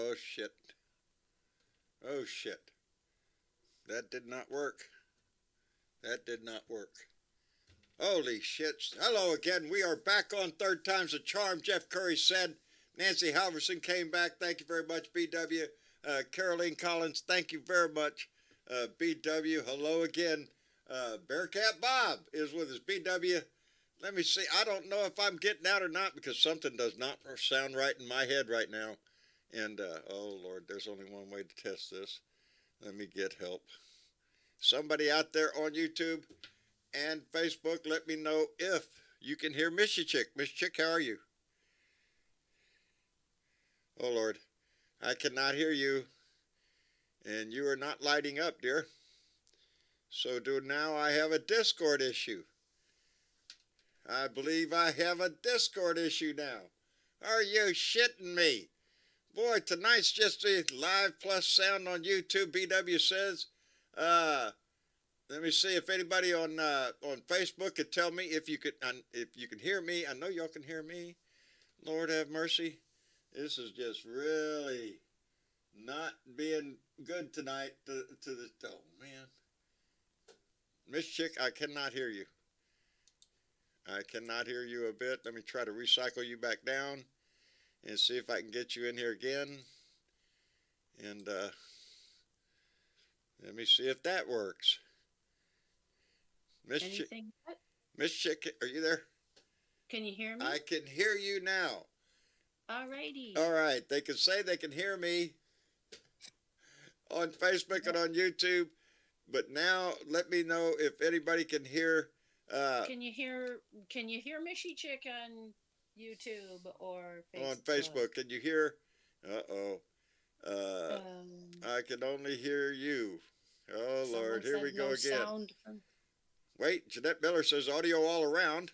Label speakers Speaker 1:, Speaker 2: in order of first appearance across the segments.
Speaker 1: Oh, shit. Oh, shit. That did not work. That did not work. Holy shit. Hello again. We are back on Third Time's a Charm. Jeff Curry said. Nancy Halverson came back. Thank you very much, BW. Caroline Collins, thank you very much. BW, hello again. Bearcat Bob is with us. BW, let me see. I don't know if I'm getting out or not because something does not sound right in my head right now. And, oh, Lord, there's only one way to test this. Let me get help. Somebody out there on YouTube and Facebook, let me know if you can hear Missy Chick. Miss Chick, how are you? Oh, Lord, I cannot hear you. And you are not lighting up, dear. So now I have a Discord issue. I believe I have a Discord issue now. Are you shitting me? Boy, tonight's just a live plus sound on YouTube, BW says. Let me see if anybody on Facebook could tell me if you can hear me. I know y'all can hear me. Lord have mercy. This is just really not being good tonight to the, oh man. Miss Chick, I cannot hear you. I cannot hear you a bit. Let me try to recycle you back down and see if I can get you in here again. And let me see if that works. Miss Chick, are you there?
Speaker 2: Can you hear me?
Speaker 1: I can hear you now.
Speaker 2: Alrighty.
Speaker 1: All right. They can say they can hear me on Facebook and on YouTube, but now let me know if anybody can hear.
Speaker 2: Can you hear Missy Chick on YouTube or Facebook?
Speaker 1: On Facebook? Can you hear? I can only hear you. Oh Lord, here we go again. Wait, Jeanette Miller says audio all around.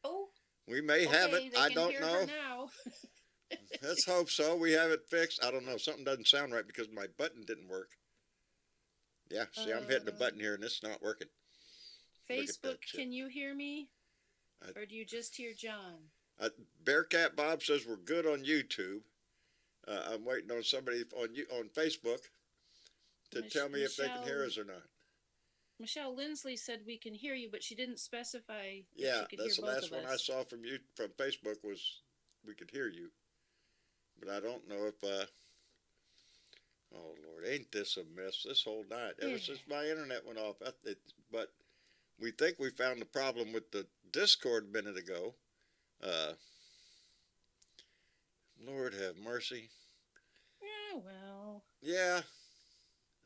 Speaker 2: Oh.
Speaker 1: We may have it. I don't know.
Speaker 2: Now.
Speaker 1: Let's hope so. We have it fixed. I don't know. Something doesn't sound right because my button didn't work. Yeah, see, I'm hitting the button here and it's not working.
Speaker 2: Facebook, can you hear me? Or do you just hear John?
Speaker 1: Bearcat Bob says we're good on YouTube. I'm waiting on somebody on Facebook to tell me if they can hear us or not.
Speaker 2: Michelle Lindsley said we can hear you, but she didn't specify.
Speaker 1: Yeah, that's the last one I saw from Facebook was we could hear you. But I don't know if, oh Lord, ain't this a mess this whole night, ever since my internet went off. But we think we found the problem with the Discord a minute ago. Lord have mercy.
Speaker 2: Yeah, well.
Speaker 1: Yeah,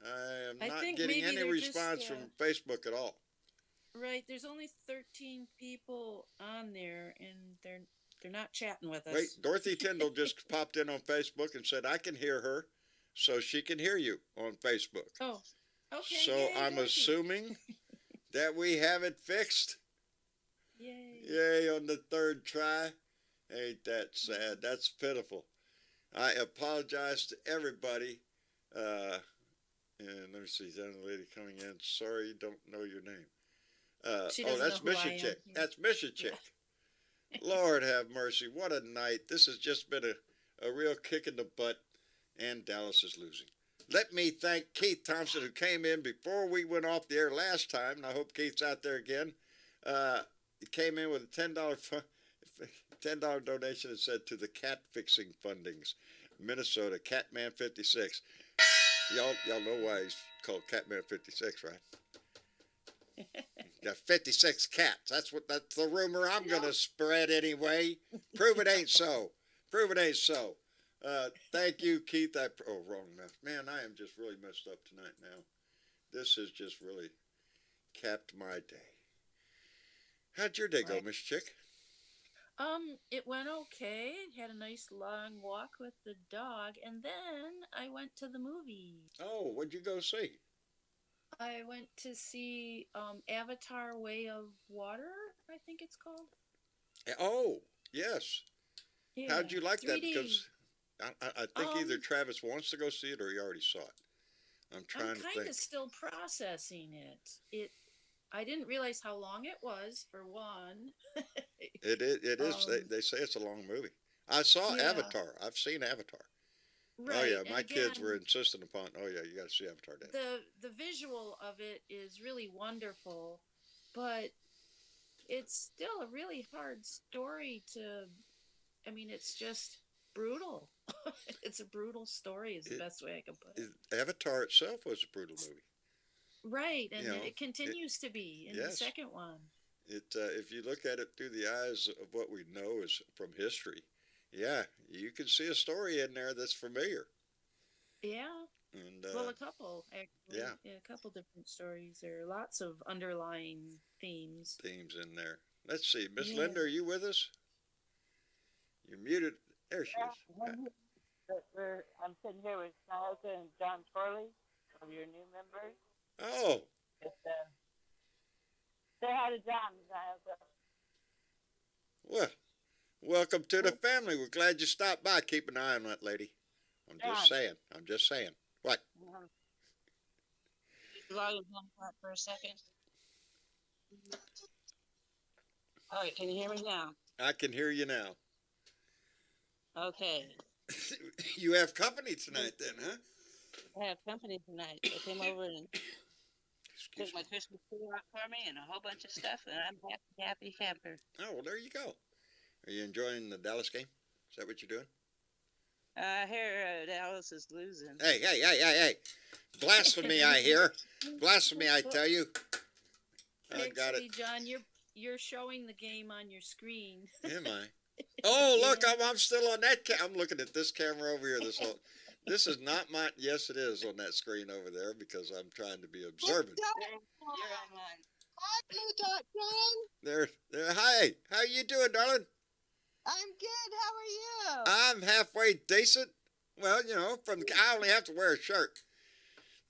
Speaker 1: I am not getting any response from Facebook at all.
Speaker 2: Right, there's only 13 people on there, and they're not chatting with us.
Speaker 1: Wait, Dorothy Tyndall just popped in on Facebook and said, I can hear her, so she can hear you on Facebook.
Speaker 2: Oh, okay.
Speaker 1: So yay, I'm assuming that we have it fixed.
Speaker 2: Yay.
Speaker 1: Yay on the third try. Ain't that sad? That's pitiful. I apologize to everybody. And let me see, there's a lady coming in. Sorry, don't know your name. That's Missy Chick. Yeah. That's Missy Chick. Lord have mercy. What a night. This has just been a real kick in the butt, and Dallas is losing. Let me thank Keith Thompson, who came in before we went off the air last time, and I hope Keith's out there again. He came in with a $10 donation and said to the cat fixing fundings, Minnesota, Catman 56. Y'all know why he's called Catman 56, right? Got 56 cats. That's the rumor I'm gonna spread anyway. Prove it ain't so. Prove it ain't so. Thank you, Keith. Wrong mess. Man, I am just really messed up tonight now. This has just really capped my day. How'd your day go, Miss Chick?
Speaker 2: It went okay. Had a nice long walk with the dog, and then I went to the movies.
Speaker 1: Oh, what'd you go see?
Speaker 2: I went to see Avatar: Way of Water, I think it's called.
Speaker 1: Oh, yes.
Speaker 2: Yeah,
Speaker 1: how'd you like
Speaker 2: 3D.
Speaker 1: That? Because I think either Travis wants to go see it or he already saw it. I'm
Speaker 2: kind of still processing it. I didn't realize how long it was, for one.
Speaker 1: It is. They say it's a long movie. I saw Avatar. I've seen Avatar. Oh
Speaker 2: Right.
Speaker 1: yeah,
Speaker 2: And
Speaker 1: my kids were
Speaker 2: again,
Speaker 1: insistent upon. Oh yeah, you got to see Avatar Day.
Speaker 2: the visual of it is really wonderful, but it's still a really hard story to. I mean, it's just brutal. It's a brutal story, is the
Speaker 1: It,
Speaker 2: best way I can put it.
Speaker 1: Avatar itself was a brutal movie.
Speaker 2: Right,
Speaker 1: You
Speaker 2: and
Speaker 1: know,
Speaker 2: it
Speaker 1: it
Speaker 2: continues to be in the
Speaker 1: yes.
Speaker 2: second one.
Speaker 1: It if you look at it through the eyes of what we know is from history, yeah, you can see a story in there that's familiar.
Speaker 2: Yeah,
Speaker 1: And
Speaker 2: well, a couple
Speaker 1: yeah,
Speaker 2: actually, yeah, a couple different stories. There are lots of underlying themes.
Speaker 1: themes in there. Let's see, Miss
Speaker 2: Yeah.
Speaker 1: Linda, are you with us? You're muted. There she is.
Speaker 3: I'm sitting here with Snyaka and John Torley, one of your new members.
Speaker 1: Oh,
Speaker 3: Just, say hi to John, Snyaka.
Speaker 1: well, welcome to the family. We're glad you stopped by. Keep an eye on that lady. I'm just
Speaker 3: John.
Speaker 1: saying. I'm just saying. What?
Speaker 3: Log in for a second. All right, can you hear me now?
Speaker 1: I can hear you now.
Speaker 3: Okay.
Speaker 1: You have company tonight, then, huh?
Speaker 3: I have company tonight. They came over and
Speaker 1: Excuse
Speaker 3: took my
Speaker 1: me.
Speaker 3: Christmas tree out for me and a whole bunch of stuff, and I'm happy camper.
Speaker 1: Oh, well, there you go. Are you enjoying the Dallas game? Is that what you're doing?
Speaker 3: I hear Dallas is losing.
Speaker 1: Hey, hey, hey, hey, hey. Blasphemy, I hear. Blasphemy, I tell you. I got it.
Speaker 2: Actually, John, you're showing the game on your screen.
Speaker 1: Am I? Oh, look,
Speaker 2: Yeah.
Speaker 1: I'm still on that. I'm looking at this camera over here. This is not my. Yes, it is on that screen over there because I'm trying to be observant.
Speaker 3: You're online.
Speaker 4: Hi, John.
Speaker 1: There. Hi, how you doing, darling?
Speaker 4: I'm good. How are you?
Speaker 1: I'm halfway decent. Well, you know, I only have to wear a shirt.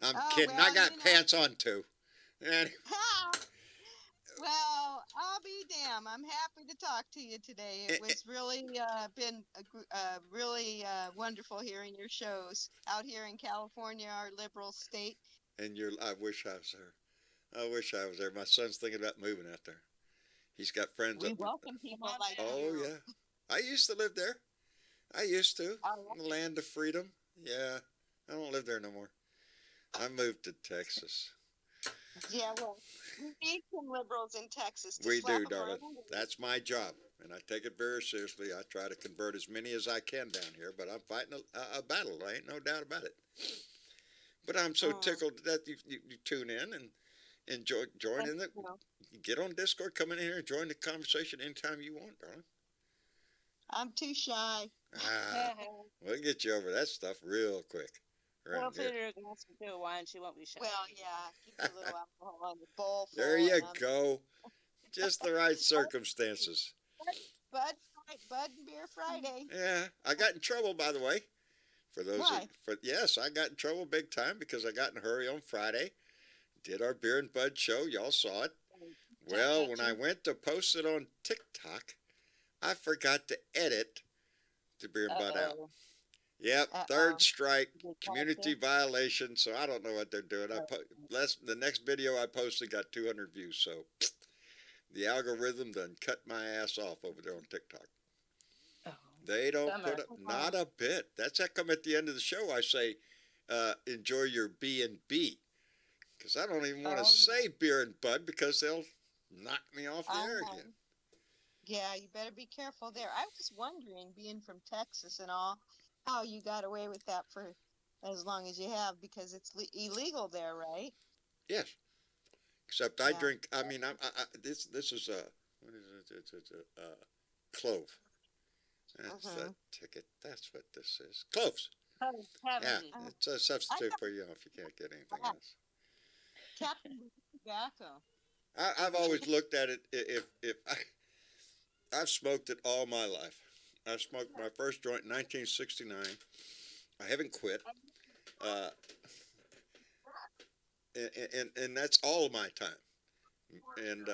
Speaker 1: I'm
Speaker 4: Oh,
Speaker 1: kidding.
Speaker 4: well,
Speaker 1: I got
Speaker 4: you know.
Speaker 1: pants on too. And
Speaker 4: Well, I'll be damned. I'm happy to talk to you today. It was really been really wonderful hearing your shows out here in California, our liberal state.
Speaker 1: and I wish I was there. I wish I was there. My son's thinking about moving out there. He's got friends
Speaker 4: We
Speaker 1: up.
Speaker 4: welcome people like
Speaker 1: Oh
Speaker 4: you.
Speaker 1: yeah, I used to live there. I used to.
Speaker 4: Oh,
Speaker 1: The land of freedom. Yeah, I don't live there no more. I moved to Texas.
Speaker 4: yeah, well, we need some liberals in Texas. To
Speaker 1: We
Speaker 4: slap
Speaker 1: do,
Speaker 4: 'em
Speaker 1: darling.
Speaker 4: around.
Speaker 1: That's my job, and I take it very seriously. I try to convert as many as I can down here, but I'm fighting a battle. There ain't no doubt about it. But I'm so
Speaker 4: Oh.
Speaker 1: tickled that you tune in and join in.
Speaker 4: You know,
Speaker 1: Get on Discord, come in here and join the conversation anytime you want, darling.
Speaker 4: I'm too shy.
Speaker 1: Ah, we'll get you over that stuff real quick.
Speaker 3: We'll
Speaker 1: Around
Speaker 3: feed
Speaker 1: here.
Speaker 3: her a glass of good wine. She won't be shy.
Speaker 4: Well, yeah, keep a little alcohol in the bowl.
Speaker 1: There
Speaker 4: full,
Speaker 1: you
Speaker 4: and
Speaker 1: go. Just the right circumstances.
Speaker 4: Bud and Beer Friday.
Speaker 1: Yeah, I got in trouble, by the way. For those,
Speaker 4: Why?
Speaker 1: yes, I got in trouble big time because I got in a hurry on Friday. Did our Beer and Bud show? Y'all saw it. Well, when I went to post it on TikTok, I forgot to edit the Beer and Bud out.
Speaker 3: Uh-oh.
Speaker 1: Yep,
Speaker 4: Uh-oh.
Speaker 1: third strike,
Speaker 3: Did you
Speaker 1: community
Speaker 3: catch
Speaker 1: violation. So I don't know what they're doing. The next video I posted got 200 views. So the algorithm done cut my ass off over there on TikTok.
Speaker 2: Oh.
Speaker 1: They don't
Speaker 3: Bummer.
Speaker 1: put up, not a bit. That's how come at the end of the show I say, enjoy your B&B. Because I don't even want to
Speaker 4: Oh,
Speaker 1: say Beer and Bud because they'll knock me off the air
Speaker 4: Uh-huh.
Speaker 1: again.
Speaker 4: Yeah, you better be careful there. I was wondering, being from Texas and all, how you got away with that for as long as you have, because it's illegal there, right?
Speaker 1: Yes. Except I
Speaker 4: Yeah.
Speaker 1: drink, I mean, this is what is it? It's a clove. That's the
Speaker 4: Mhm.
Speaker 1: ticket. That's what this is. Cloves.
Speaker 3: Haven't
Speaker 1: Yeah,
Speaker 3: you?
Speaker 1: it's a substitute for you if you can't get anything else.
Speaker 4: Captain Tobacco.
Speaker 1: I've always looked at it, I've smoked it all my life. I smoked my first joint in 1969. I haven't quit. And that's all of my time. And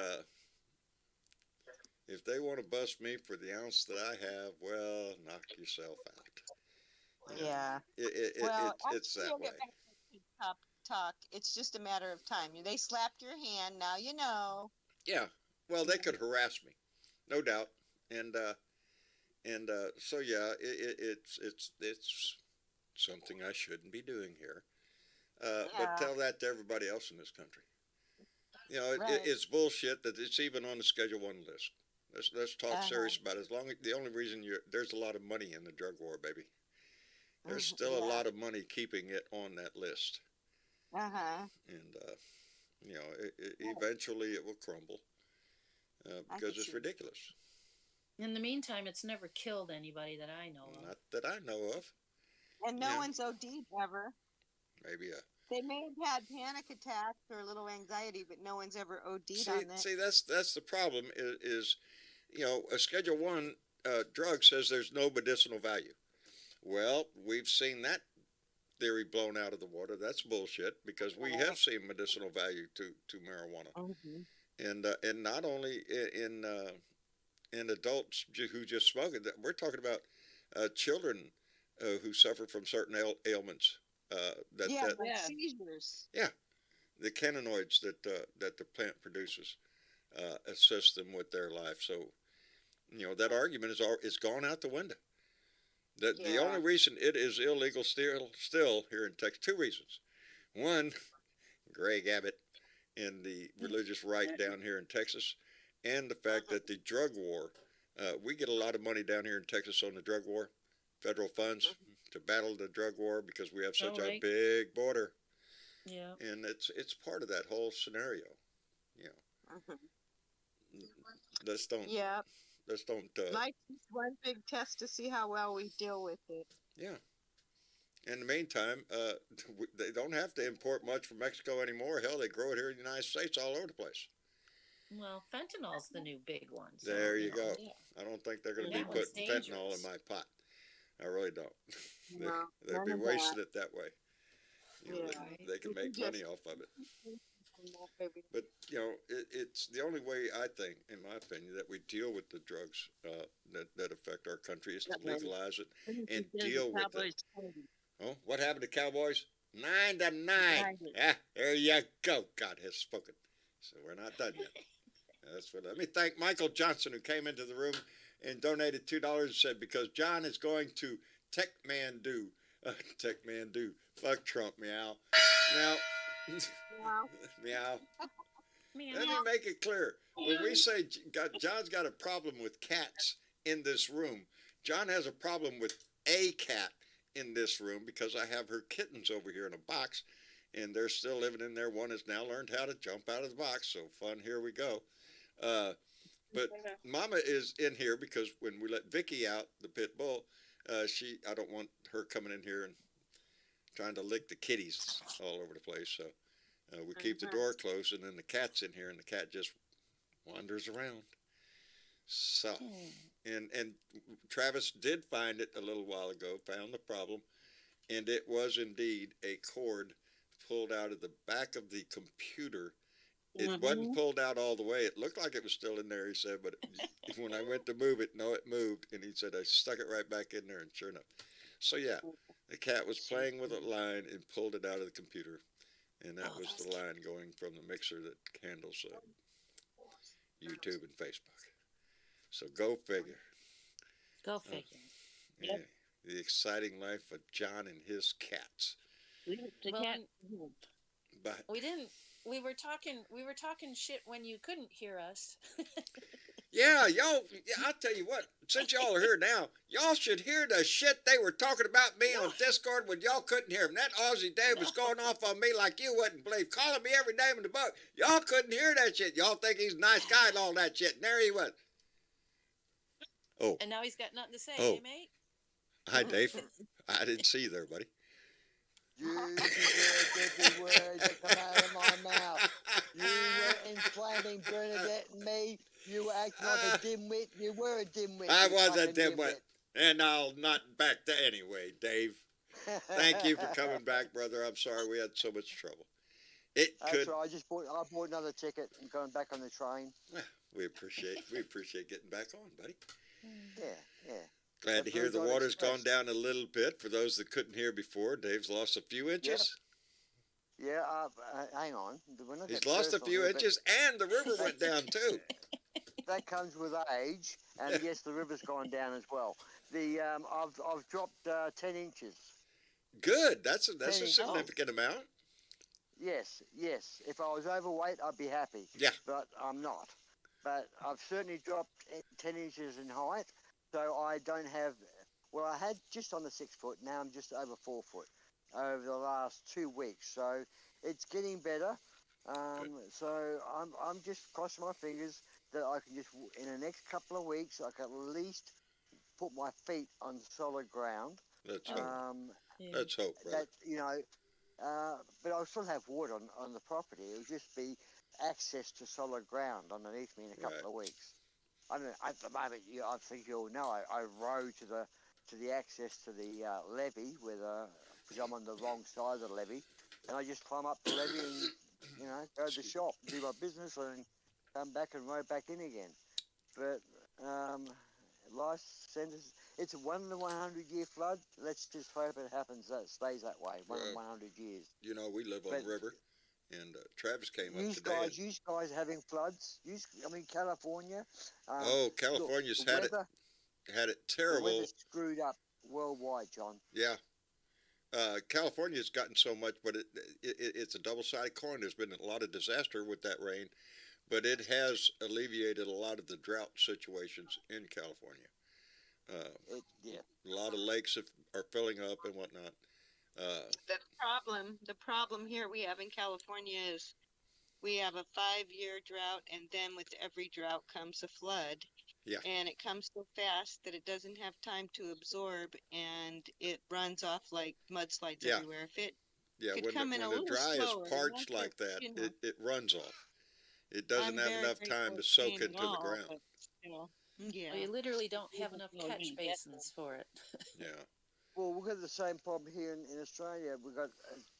Speaker 1: if they want to bust me for the ounce that I have, well, knock yourself out. You know,
Speaker 4: Yeah.
Speaker 1: it's
Speaker 4: actually,
Speaker 1: that
Speaker 4: you'll
Speaker 1: way.
Speaker 4: get back to talk. It's just a matter of time. They slapped your hand. Now you know.
Speaker 1: Yeah. Well, they could harass me, no doubt. And so yeah, it's something I shouldn't be doing here. But
Speaker 4: Yeah.
Speaker 1: tell that to everybody else in this country. You know,
Speaker 4: Right.
Speaker 1: it's bullshit that it's even on the Schedule 1 list. Let's talk serious about it. The only reason there's a lot of money in the drug war, baby. There's still a lot of money keeping it on that list. And, you know, eventually it will crumble because it's ridiculous.
Speaker 2: In the meantime, it's never killed anybody that I know of.
Speaker 1: Not that I know of.
Speaker 4: And no one's OD'd ever.
Speaker 1: Maybe
Speaker 4: They may have had panic attacks or a little anxiety, but no one's ever OD'd on that.
Speaker 1: see, that's the problem. Is you know, a Schedule 1 drug says there's no medicinal value. Well, we've seen that theory blown out of the water. That's bullshit, because we have seen medicinal value to marijuana, and not only in adults who just smoke it. We're talking about children who suffer from certain ailments.
Speaker 4: Like seizures.
Speaker 1: Yeah, the cannabinoids that the plant produces assist them with their life. So, you know, that argument is gone out the window. The only reason it is illegal still here in Texas, two reasons. One, Greg Abbott and the religious right down here in Texas, and the fact that the drug war, we get a lot of money down here in Texas on the drug war, federal funds to battle the drug war, because we have such a big border.
Speaker 2: Yeah.
Speaker 1: And it's part of that whole scenario. You know. Let's don't.
Speaker 4: Yeah.
Speaker 1: Let's don't.
Speaker 4: Life's one big test to see how well we deal with it.
Speaker 1: Yeah. In the meantime, they don't have to import much from Mexico anymore. Hell, they grow it here in the United States all over the place.
Speaker 2: Well, fentanyl's the new big one. So,
Speaker 1: There you go.
Speaker 2: Yeah.
Speaker 1: I don't think they're going to
Speaker 2: And
Speaker 1: be
Speaker 2: that one's
Speaker 1: putting fentanyl in
Speaker 2: dangerous.
Speaker 1: my pot. I really don't.
Speaker 4: No,
Speaker 1: They'd
Speaker 4: none
Speaker 1: be
Speaker 4: of
Speaker 1: wasting
Speaker 4: that.
Speaker 1: it that way. You know,
Speaker 2: Yeah.
Speaker 1: they can make money off of it. But, you know, it's the only way, I think, in my opinion, that we deal with the drugs that affect our country is to legalize it and deal with it. Oh, what happened to Cowboys? 9 to 9. Yeah, there you go. God has spoken. So we're not done yet. That's what. Let me thank Michael Johnson, who came into the room and donated $2 and said, because John is going to Techmandu. Techmandu. Fuck Trump, meow. Now, meow. Let me make it clear. When we say John's got a problem with cats in this room, John has a problem with a cat in this room, because I have her kittens over here in a box, and they're still living in there. One has now learned how to jump out of the box, so fun, here we go. But Mama is in here because when we let Vicky out, the pit bull, I don't want her coming in here and trying to lick the kitties all over the place, so we keep the door closed, and then the cat's in here, and the cat just wanders around. So, and Travis did find it a little while ago, found the problem, and it was indeed a cord pulled out of the back of the computer. It wasn't pulled out all the way. It looked like it was still in there, he said, but when I went to move it, no, it moved, and he said I stuck it right back in there, and sure enough. So yeah, the cat was playing with a line and pulled it out of the computer, and that was the line going from the mixer that handles YouTube and Facebook. So go figure.
Speaker 2: Go figure.
Speaker 1: Yeah, the exciting life of John and his cats. But
Speaker 2: We didn't. We were talking shit when you couldn't hear us.
Speaker 1: yeah, y'all. Yeah, I'll tell you what. Since y'all are here now, y'all should hear the shit they were talking about me on Discord when y'all couldn't hear him. That Aussie Dave was going off on me like you wouldn't believe, calling me every name in the book. Y'all couldn't hear that shit. Y'all think he's a nice guy and all that shit. And there he was. Oh.
Speaker 2: And now he's got nothing to say,
Speaker 1: Oh.
Speaker 2: mate?
Speaker 1: Hi, Dave. I didn't see you there, buddy.
Speaker 5: You deserve every word that come out of my mouth. You were inflaming Bernadette and me. You were acting like a dimwit. You were a dimwit.
Speaker 1: I
Speaker 5: you
Speaker 1: was a
Speaker 5: fucking
Speaker 1: dimwit. And I'll not back to anyway, Dave. Thank you for coming back, brother. I'm sorry we had so much trouble. It
Speaker 5: That's
Speaker 1: could.
Speaker 5: right. I bought another ticket and going back on the train.
Speaker 1: Well, we appreciate getting back on, buddy.
Speaker 5: Yeah.
Speaker 1: Glad to hear the water's gone down a little bit. For those that couldn't hear before, Dave's lost a few inches.
Speaker 5: Yeah, hang on.
Speaker 1: He's lost a few inches, and the river went down too.
Speaker 5: That comes with age, and yes, the river's gone down as well. I've dropped 10 inches.
Speaker 1: Good. That's a
Speaker 5: Penny.
Speaker 1: significant amount.
Speaker 5: Yes, yes. If I was overweight, I'd be happy.
Speaker 1: Yeah.
Speaker 5: But I'm not. But I've certainly dropped 10 inches in height, so I don't have. Well, I had just on the 6 foot. Now I'm just over 4 foot over the last 2 weeks. So it's getting better. So I'm just crossing my fingers that I can just in the next couple of weeks I can at least put my feet on solid ground.
Speaker 1: Let's hope.
Speaker 2: Yeah.
Speaker 1: Let's hope, brother.
Speaker 5: That but I'll still have wood on the property. It'll just be access to solid ground underneath me in a couple of weeks. I mean, at the moment, I think you'll know I row to the access to the levee because I'm on the wrong side of the levee, and I just climb up the levee and go to the shop, do my business, and come back and row back in again. But life sentence. It's a 1 in a 100-year flood. Let's just hope it happens. That stays that way. 1 in 100 years.
Speaker 1: You know, we live on the river, and Travis came up today.
Speaker 5: You guys having floods? California.
Speaker 1: California's
Speaker 5: look,
Speaker 1: had it terrible.
Speaker 5: The weather's screwed up worldwide, John.
Speaker 1: Yeah. California's gotten so much, but it's a double-sided coin. There's been a lot of disaster with that rain, but it has alleviated a lot of the drought situations in California. A lot of lakes are filling up and whatnot.
Speaker 4: The problem here we have in California is we have a 5-year drought, and then with every drought comes a flood.
Speaker 1: Yeah.
Speaker 4: And it comes so fast that it doesn't have time to absorb, and it runs off like mudslides everywhere. If it could come in a little
Speaker 1: dry
Speaker 4: slower,
Speaker 1: is parched like that, it runs off. It doesn't have enough time to soak into the ground.
Speaker 4: Yeah.
Speaker 2: Well, you literally don't have enough catch basins for it.
Speaker 1: Yeah.
Speaker 5: Well, we've got the same problem here in Australia. We've got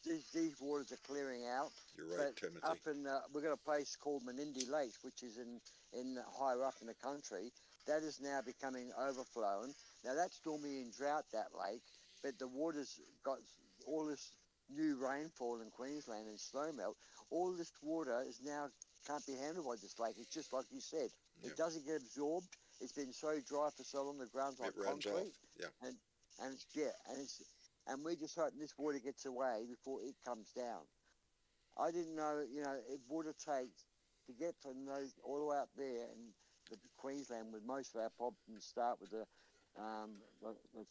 Speaker 5: these waters are clearing out.
Speaker 1: You're right, Timothy.
Speaker 5: Up in we've got a place called Menindee Lake, which is in higher up in the country. That is now becoming overflowing. Now that's normally in drought, that lake, but the water's got all this new rainfall in Queensland and snowmelt. All this water is now can't be handled by this lake. It's just like you said. It doesn't get absorbed. It's been so dry for so long, the ground's like concrete.
Speaker 1: Runs off. Yeah.
Speaker 5: And we're just hoping this water gets away before it comes down. I didn't know, it water takes to get from those all the way up there in Queensland, with most of our problems start with the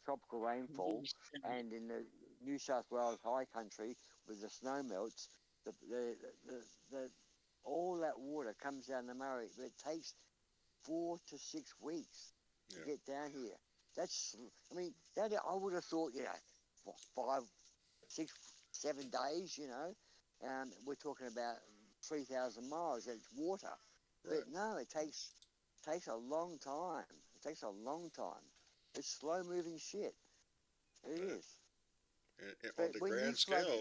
Speaker 5: tropical rainfall, and in the New South Wales high country with the snow melts, all that water comes down the Murray, but it takes 4 to 6 weeks to get down here. I would have thought, 5, 6, 7 days, we're talking about 3,000 miles, and it's water.
Speaker 1: Right.
Speaker 5: But no, it takes a long time. It takes a long time. It's slow-moving shit. It is.
Speaker 1: And on the grand scale,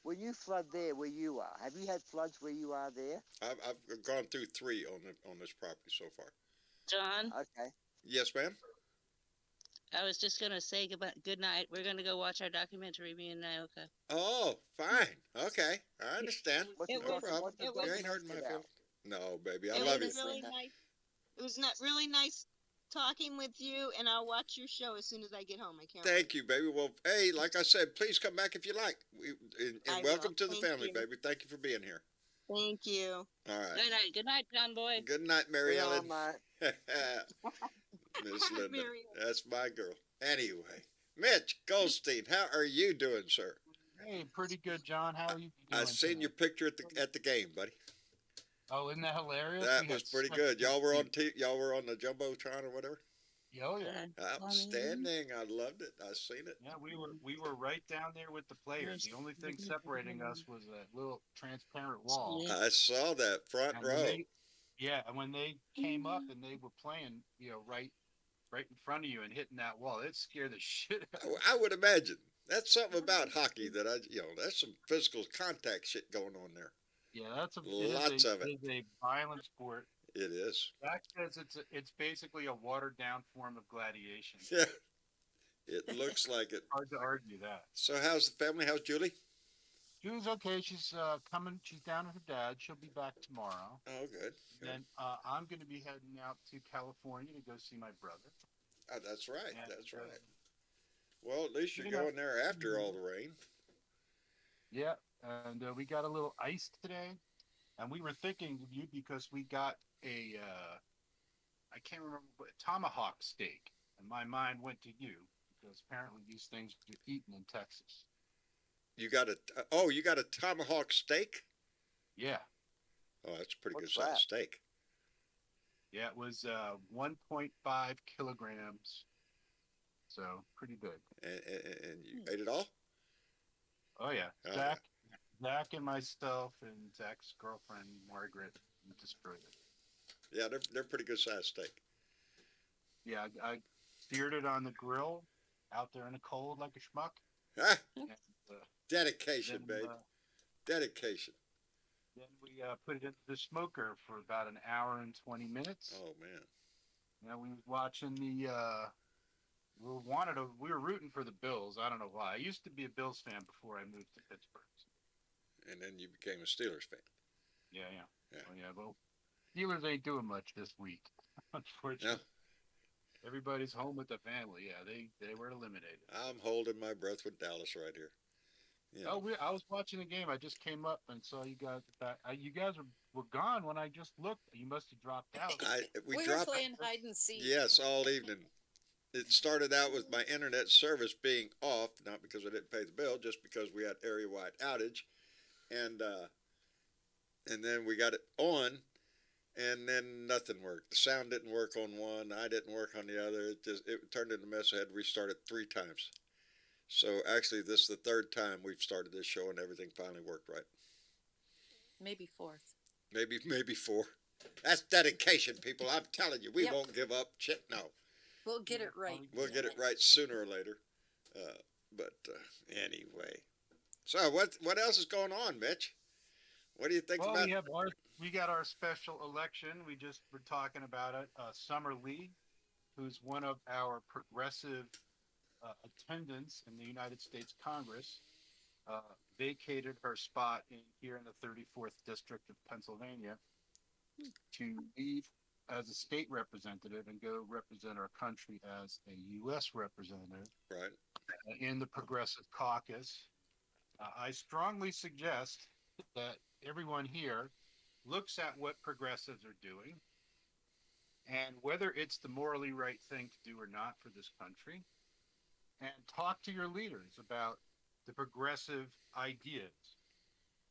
Speaker 5: When you flood there where you are, have you had floods where you are there?
Speaker 1: I've gone through 3 on this property so far.
Speaker 6: John,
Speaker 5: Okay.
Speaker 1: Yes, ma'am.
Speaker 6: I was just going to say good night. We're going to go watch our documentary, me and Naoka.
Speaker 1: Oh, fine. Okay, I understand.
Speaker 4: It
Speaker 1: No
Speaker 4: was-
Speaker 1: problem.
Speaker 4: it was-
Speaker 1: You ain't hurting my feelings. No, baby, I
Speaker 4: It
Speaker 1: love
Speaker 4: was
Speaker 1: you.
Speaker 4: really nice. It was not really nice talking with you, and I'll watch your show as soon as I get home. I can't.
Speaker 1: Thank you, baby. Well, hey, like I said, please come back if you like. And
Speaker 4: I
Speaker 1: welcome
Speaker 4: will.
Speaker 1: to the
Speaker 4: Thank
Speaker 1: family,
Speaker 4: you.
Speaker 1: baby. Thank you for being here.
Speaker 4: Thank you.
Speaker 1: All right.
Speaker 6: Good night. Good night, John Boy.
Speaker 1: Good night, Mary
Speaker 5: Well,
Speaker 1: Ellen.
Speaker 5: mate.
Speaker 1: Miss Linda.
Speaker 4: Mary Ellen.
Speaker 1: That's my girl. Anyway, Mitch Goldstein, how are you doing, sir?
Speaker 7: Hey, pretty good, John. How are you doing?
Speaker 1: I seen
Speaker 7: tonight?
Speaker 1: your picture at the game, buddy.
Speaker 7: Oh, isn't that hilarious?
Speaker 1: That
Speaker 7: We
Speaker 1: was
Speaker 7: had
Speaker 1: pretty
Speaker 7: such
Speaker 1: good.
Speaker 7: a
Speaker 1: Y'all were on
Speaker 7: good-
Speaker 1: y'all were on the jumbotron or whatever.
Speaker 7: Oh yeah,
Speaker 1: Outstanding. I loved it. I seen it.
Speaker 7: yeah. We were right down there with the players. The only thing separating us was a little transparent wall.
Speaker 1: I saw that front
Speaker 7: And when
Speaker 1: row.
Speaker 7: and when they came up and they were playing, right in front of you and hitting that wall, it scared the shit out of me.
Speaker 1: I would imagine. That's something about hockey that that's some physical contact shit going on there.
Speaker 7: Yeah,
Speaker 1: Lots of it.
Speaker 7: It is a violent sport.
Speaker 1: It is.
Speaker 7: Jack says it's basically a watered down form of gladiation.
Speaker 1: Yeah. It looks like it.
Speaker 7: Hard to argue that.
Speaker 1: So how's the family? How's Julie?
Speaker 7: Julie's okay. She's coming. She's down with her dad. She'll be back tomorrow.
Speaker 1: Oh, good. Good.
Speaker 7: Then I'm going to be heading out to California to go see my brother.
Speaker 1: Oh, that's right.
Speaker 7: And,
Speaker 1: That's right. Well, at least you're
Speaker 7: You know,
Speaker 1: going there after all the rain.
Speaker 7: Yeah, and we got a little ice today, and we were thinking of you because we got a I can't remember what tomahawk steak, and my mind went to you because apparently these things are eaten in Texas.
Speaker 1: You got a tomahawk steak?
Speaker 7: Yeah,
Speaker 1: Oh, that's a pretty good
Speaker 5: What's
Speaker 1: sized
Speaker 5: that?
Speaker 1: steak.
Speaker 7: yeah, it was 1.5 kilograms, so pretty good.
Speaker 1: And you ate it all?
Speaker 7: Oh yeah,
Speaker 1: Oh,
Speaker 7: Zach and myself and Zach's girlfriend Margaret destroyed it.
Speaker 1: yeah, they're pretty good sized steak.
Speaker 7: Yeah, I seared it on the grill out there in the cold like a schmuck.
Speaker 1: Ah,
Speaker 7: And,
Speaker 1: dedication,
Speaker 7: then,
Speaker 1: babe. Dedication.
Speaker 7: then we put it into the smoker for about an hour and 20 minutes.
Speaker 1: Oh man.
Speaker 7: You know, we was watching the. We were rooting for the Bills. I don't know why. I used to be a Bills fan before I moved to Pittsburgh.
Speaker 1: And then you became a Steelers fan.
Speaker 7: Yeah.
Speaker 1: Yeah.
Speaker 7: Well, yeah. Well, Steelers ain't doing much this week, unfortunately.
Speaker 1: No.
Speaker 7: Everybody's home with the family. Yeah, they were eliminated.
Speaker 1: I'm holding my breath with Dallas right here. Yeah.
Speaker 7: Oh, I was watching the game. I just came up and saw you guys back. You guys were gone when I just looked. You must have dropped out.
Speaker 1: We
Speaker 2: were
Speaker 1: dropped.
Speaker 2: playing hide and seek.
Speaker 1: Yes, all evening. It started out with my internet service being off, not because I didn't pay the bill, just because we had area-wide outage, and then we got it on, and then nothing worked. The sound didn't work on one, I didn't work on the other. It turned into a mess. I had to restart it 3 times. So actually, this is the 3rd time we've started this show, and everything finally worked right.
Speaker 2: Maybe 4th.
Speaker 1: Maybe 4. That's dedication, people. I'm telling you, we
Speaker 2: Yep.
Speaker 1: won't give up. Shit, no.
Speaker 2: We'll get it right.
Speaker 1: We'll get it right sooner or later. But anyway. So what else is going on, Mitch? What do you think
Speaker 7: Well,
Speaker 1: about?
Speaker 7: we got our special election. We just were talking about it. Summer Lee, who's one of our progressive attendants in the United States Congress, vacated her spot here in the 34th District of Pennsylvania to leave as a state representative and go represent our country as a U.S. representative
Speaker 1: Right.
Speaker 7: in the Progressive Caucus. I strongly suggest that everyone here looks at what progressives are doing and whether it's the morally right thing to do or not for this country, and talk to your leaders about the progressive ideas,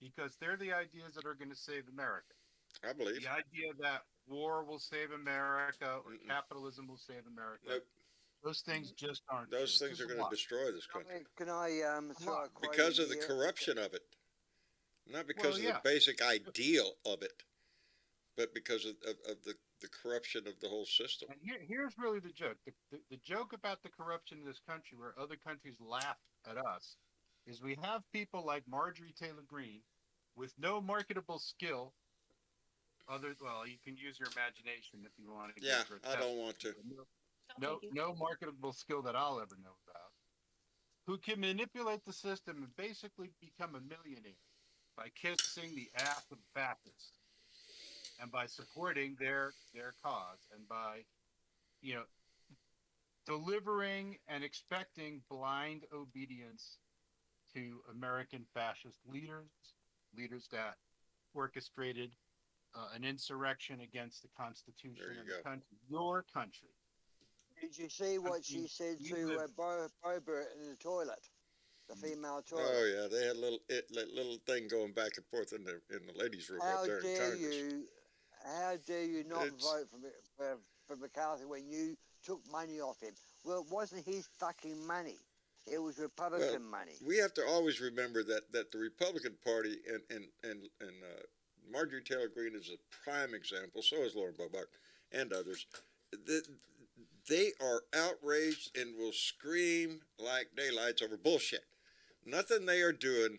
Speaker 7: because they're the ideas that are going to save America.
Speaker 1: I believe.
Speaker 7: The idea that war will save America or
Speaker 1: Mm-mm.
Speaker 7: capitalism will save America.
Speaker 1: Nope.
Speaker 7: Those things just aren't.
Speaker 1: Those
Speaker 7: true.
Speaker 1: things
Speaker 7: It's
Speaker 1: are
Speaker 7: just
Speaker 1: going
Speaker 7: a
Speaker 1: to destroy this country
Speaker 5: Can I throw a quote
Speaker 1: because
Speaker 5: in
Speaker 1: of the
Speaker 5: here?
Speaker 1: corruption of it, not because of
Speaker 7: yeah.
Speaker 1: the basic ideal of it, but because of the corruption of the whole system.
Speaker 7: And here's really the joke. The joke about the corruption in this country, where other countries laugh at us, is we have people like Marjorie Taylor Greene with no marketable skill. Well, you can use your imagination if you want to.
Speaker 1: Yeah,
Speaker 7: get
Speaker 1: I don't want to.
Speaker 7: No marketable skill that I'll ever know about. Who can manipulate the system and basically become a millionaire by kissing the ass of Baptists and by supporting their cause and by, delivering and expecting blind obedience to American fascist leaders that orchestrated an insurrection against the Constitution
Speaker 1: There you
Speaker 7: of the
Speaker 1: go.
Speaker 7: country, your country.
Speaker 5: Did you see what she said
Speaker 7: you
Speaker 5: to
Speaker 7: live-
Speaker 5: Bobert in the toilet? The female toilet.
Speaker 1: Oh yeah, they had a little thing going back and forth in the ladies' room
Speaker 5: How
Speaker 1: right there in
Speaker 5: dare
Speaker 1: Congress.
Speaker 5: how dare you not
Speaker 1: It's-
Speaker 5: vote for McCarthy when you took money off him? Well, it wasn't his fucking money. It was Republican money.
Speaker 1: We have to always remember that the Republican Party and Marjorie Taylor Greene is a prime example. So is Lauren Boebach and others. They are outraged and will scream like daylights over bullshit. Nothing they are doing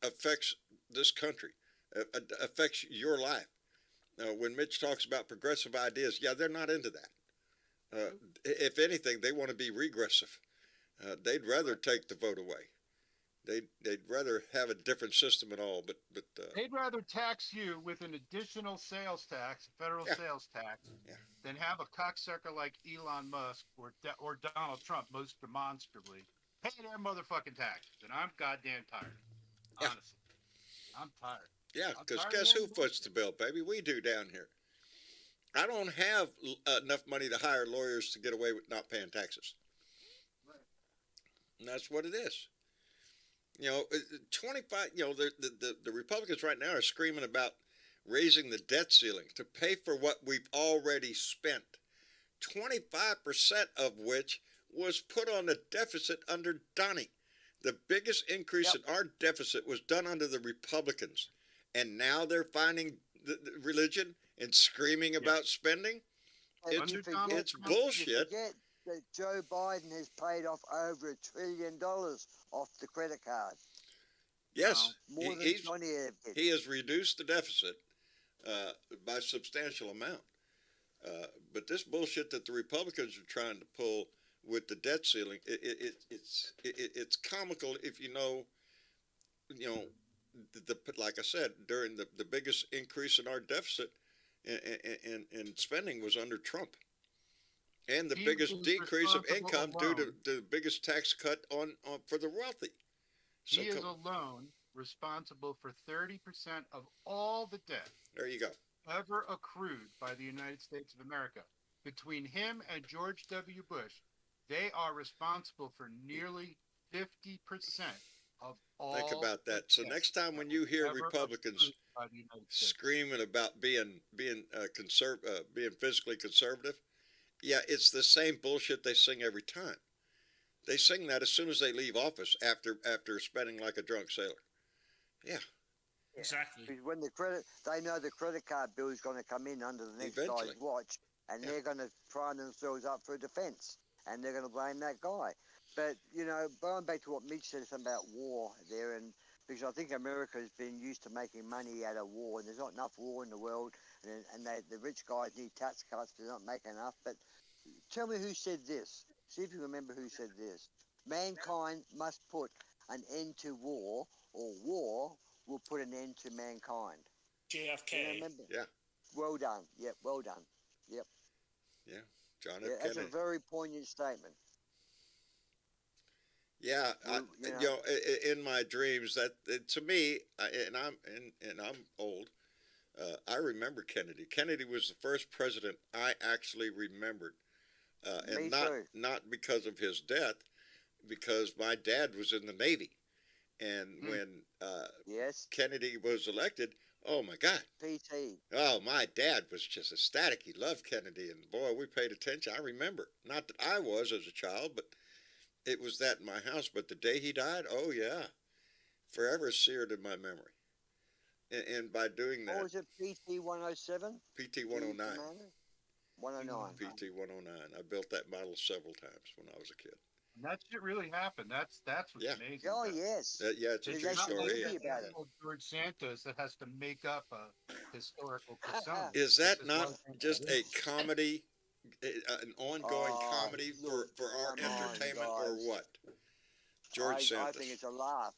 Speaker 1: affects this country, affects your life. When Mitch talks about progressive ideas, yeah, they're not into that. If anything, they want to be regressive. They'd rather take the vote away. They'd rather have a different system and all, but
Speaker 7: They'd rather tax you with an additional sales tax, federal
Speaker 1: Yeah.
Speaker 7: sales tax,
Speaker 1: Yeah.
Speaker 7: than have a cocksucker like Elon Musk or Donald Trump, most demonstrably, pay their motherfucking taxes. And I'm goddamn tired.
Speaker 1: Yeah.
Speaker 7: Honestly, I'm tired.
Speaker 1: yeah,
Speaker 7: I'm
Speaker 1: because
Speaker 7: tired of
Speaker 1: guess who
Speaker 7: hearing
Speaker 1: foots the
Speaker 7: bullshit.
Speaker 1: bill, baby? We do down here. I don't have enough money to hire lawyers to get away with not paying taxes.
Speaker 7: Right.
Speaker 1: And that's what it is. 25. The Republicans right now are screaming about raising the debt ceiling to pay for what we've already spent. 25% of which was put on the deficit under Donnie. The biggest increase in our deficit was done under the Republicans, and now they're finding the religion and screaming about spending.
Speaker 5: And
Speaker 1: It's
Speaker 5: you
Speaker 7: Under Donald
Speaker 5: forget,
Speaker 1: it's
Speaker 7: Trump,
Speaker 5: you
Speaker 1: bullshit.
Speaker 5: forget that Joe Biden has paid off over $1 trillion off the credit card.
Speaker 1: Yes,
Speaker 5: More than
Speaker 1: he's
Speaker 5: Johnny ever did.
Speaker 1: he has reduced the deficit by a substantial amount. But this bullshit that the Republicans are trying to pull with the debt ceiling, it's comical if you know, like I said, during the biggest increase in our deficit and spending was under Trump, and the
Speaker 7: he
Speaker 1: biggest
Speaker 7: is
Speaker 1: decrease of
Speaker 7: responsible
Speaker 1: income due
Speaker 7: alone.
Speaker 1: to the biggest tax cut on for the wealthy. So
Speaker 7: He is alone responsible for 30% of all the debt
Speaker 1: there you go.
Speaker 7: ever accrued by the United States of America. Between him and George W. Bush, they are responsible for nearly 50% of all.
Speaker 1: Think about
Speaker 7: the
Speaker 1: that. So
Speaker 7: debt
Speaker 1: next time when
Speaker 7: that
Speaker 1: you
Speaker 7: was
Speaker 1: hear
Speaker 7: ever
Speaker 1: Republicans
Speaker 7: accrued by the United States.
Speaker 1: screaming about being being fiscally conservative, yeah, it's the same bullshit they sing every time. They sing that as soon as they leave office after spending like a drunk sailor. Yeah,
Speaker 8: Exactly.
Speaker 5: Because when they know the credit card bill is going to come in under the next
Speaker 1: Eventually.
Speaker 5: guy's watch, and
Speaker 1: Yeah.
Speaker 5: they're going to prime themselves up for defense, and they're going to blame that guy. But going back to what Mitch said about war there, and because I think America has been used to making money out of war, and there's not enough war in the world, and the rich guys need tax cuts, they're not making enough. But tell me who said this. See if you remember who said this. Mankind must put an end to war, or war will put an end to mankind. Do you
Speaker 8: JFK.
Speaker 5: remember?
Speaker 1: Yeah.
Speaker 5: Well done. Yep, well done. Yep.
Speaker 1: John F.
Speaker 5: Yeah, that's a
Speaker 1: Kennedy.
Speaker 5: very poignant statement.
Speaker 1: Yeah, in my dreams, to me, and I'm old. I remember Kennedy. Kennedy was the first president I actually remembered,
Speaker 5: Me
Speaker 1: and
Speaker 5: too.
Speaker 1: not because of his death, because my dad was in the Navy, and when
Speaker 5: Yes.
Speaker 1: Kennedy was elected, oh my God.
Speaker 5: PT.
Speaker 1: Oh, my dad was just ecstatic. He loved Kennedy, and boy, we paid attention. I remember. Not that I was as a child, but it was that in my house. But the day he died, oh yeah, forever seared in my memory. And by doing
Speaker 5: What
Speaker 1: that,
Speaker 5: was it? PT 107?
Speaker 1: PT 109,
Speaker 5: 109.
Speaker 1: PT 109, I built that model several times when I was a kid.
Speaker 7: And that shit really happened. That's what's
Speaker 1: Yeah.
Speaker 7: amazing.
Speaker 5: Oh,
Speaker 7: about it.
Speaker 5: yes.
Speaker 1: Yeah, it's a
Speaker 7: It's
Speaker 1: true
Speaker 7: not
Speaker 1: story.
Speaker 7: like
Speaker 1: Yeah.
Speaker 5: movie about it.
Speaker 7: George Santos that has to make up a historical persona.
Speaker 1: Is that
Speaker 7: This is
Speaker 1: not
Speaker 7: one thing
Speaker 1: just
Speaker 7: that
Speaker 1: a
Speaker 7: is.
Speaker 1: comedy, an ongoing
Speaker 5: Oh,
Speaker 1: comedy
Speaker 5: look,
Speaker 1: for our
Speaker 5: come on,
Speaker 1: entertainment, or
Speaker 5: guys.
Speaker 1: what? George
Speaker 5: I
Speaker 1: Santos.
Speaker 5: think it's a laugh.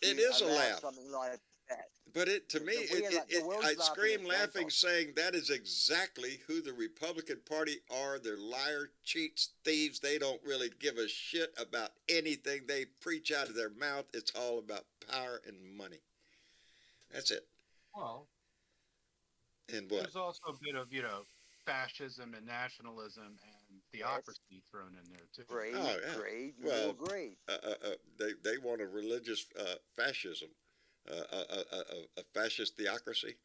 Speaker 1: It
Speaker 5: to
Speaker 1: is a
Speaker 5: allow
Speaker 1: laugh.
Speaker 5: Something like that.
Speaker 1: But to me,
Speaker 5: the world's
Speaker 1: I
Speaker 5: laughing
Speaker 1: scream
Speaker 5: at
Speaker 1: laughing,
Speaker 5: Santos.
Speaker 1: saying that is exactly who the Republican Party are. They're liar, cheats, thieves. They don't really give a shit about anything they preach out of their mouth. It's all about power and money. That's it.
Speaker 7: Well,
Speaker 1: And what?
Speaker 7: there's also a bit of fascism and nationalism and theocracy thrown in there too.
Speaker 5: Greed,
Speaker 1: Oh, yeah.
Speaker 5: greed,
Speaker 1: Well,
Speaker 5: more greed.
Speaker 1: They want a religious fascism, a fascist theocracy.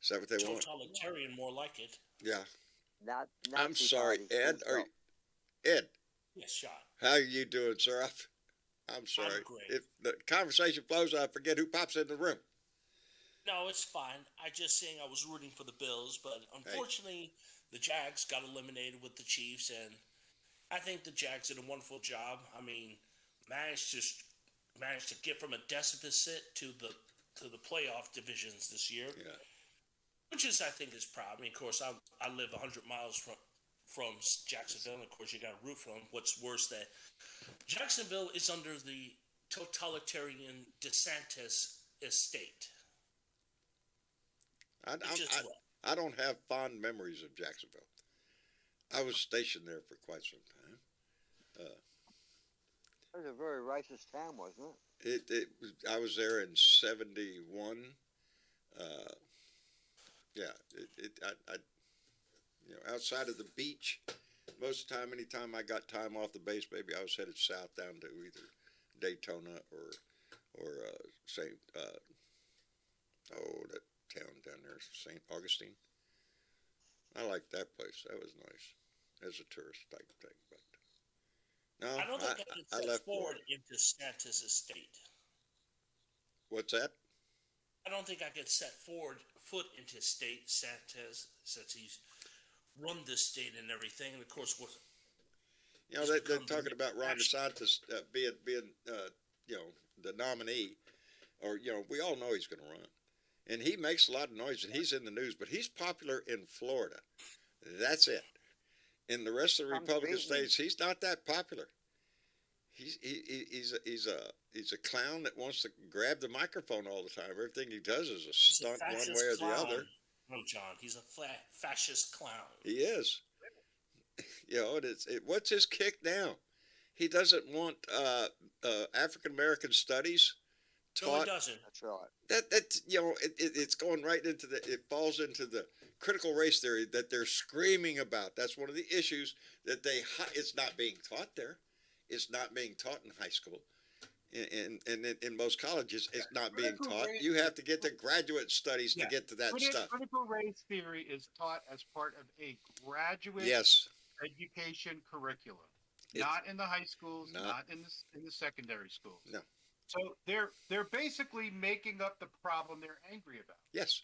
Speaker 1: Is that what they want?
Speaker 8: Totalitarian, more like it.
Speaker 1: Yeah.
Speaker 5: Not,
Speaker 1: I'm
Speaker 5: Nazi
Speaker 1: sorry,
Speaker 5: party,
Speaker 1: Ed.
Speaker 5: full stop.
Speaker 1: Ed,
Speaker 8: Yes, shot.
Speaker 1: how are you doing, sir? I'm sorry.
Speaker 8: great.
Speaker 1: If the conversation flows, I forget who pops in the room.
Speaker 8: No, it's fine. I just saying I was rooting for the Bills, but unfortunately, the Jags got eliminated with the Chiefs, and I think the Jags did a wonderful job. I mean, managed to get from a deficit to the playoff divisions this year,
Speaker 1: Yeah.
Speaker 8: which is I think is proud. I mean, of course, I live 100 miles from Jacksonville, and of course, you got to root for them. What's worse that Jacksonville is under the totalitarian DeSantis estate.
Speaker 1: I don't have fond memories of Jacksonville. I was stationed there for quite some time.
Speaker 5: It was a very racist town, wasn't it?
Speaker 1: I was there in '71. Yeah, outside of the beach, most of the time, anytime I got time off the base, maybe I was headed south down to either Daytona or St. That town down there, St. Augustine. I liked that place. That was nice as a tourist type thing. But no,
Speaker 8: I don't think I can
Speaker 1: left
Speaker 8: forward into Santa's estate.
Speaker 1: What's that?
Speaker 8: I don't think I could set foot into state Santa's since he's run this state and everything. And of course,
Speaker 1: they're talking about Ron DeSantis being the nominee, or we all know he's going to run, and he makes a lot of noise and he's in the news, but he's popular in Florida. That's it. In the rest of the Republican states, he's not that popular. He's a clown that wants to grab the microphone all the time. Everything he does is a stunt one way or the other.
Speaker 8: No, John, he's a fascist clown.
Speaker 1: He is. What's his kick now? He doesn't want African American studies taught.
Speaker 8: No, he doesn't.
Speaker 5: That's right.
Speaker 1: It's going right into it falls into the critical race theory that they're screaming about. That's one of the issues that it's not being taught there. It's not being taught in high school. In most colleges, it's not being taught. You have to get to graduate studies to get to that stuff.
Speaker 7: Critical race theory is taught as part of a graduate education curriculum, not in the high schools, not in the secondary schools.
Speaker 1: No.
Speaker 7: So they're basically making up the problem they're angry about.
Speaker 1: Yes.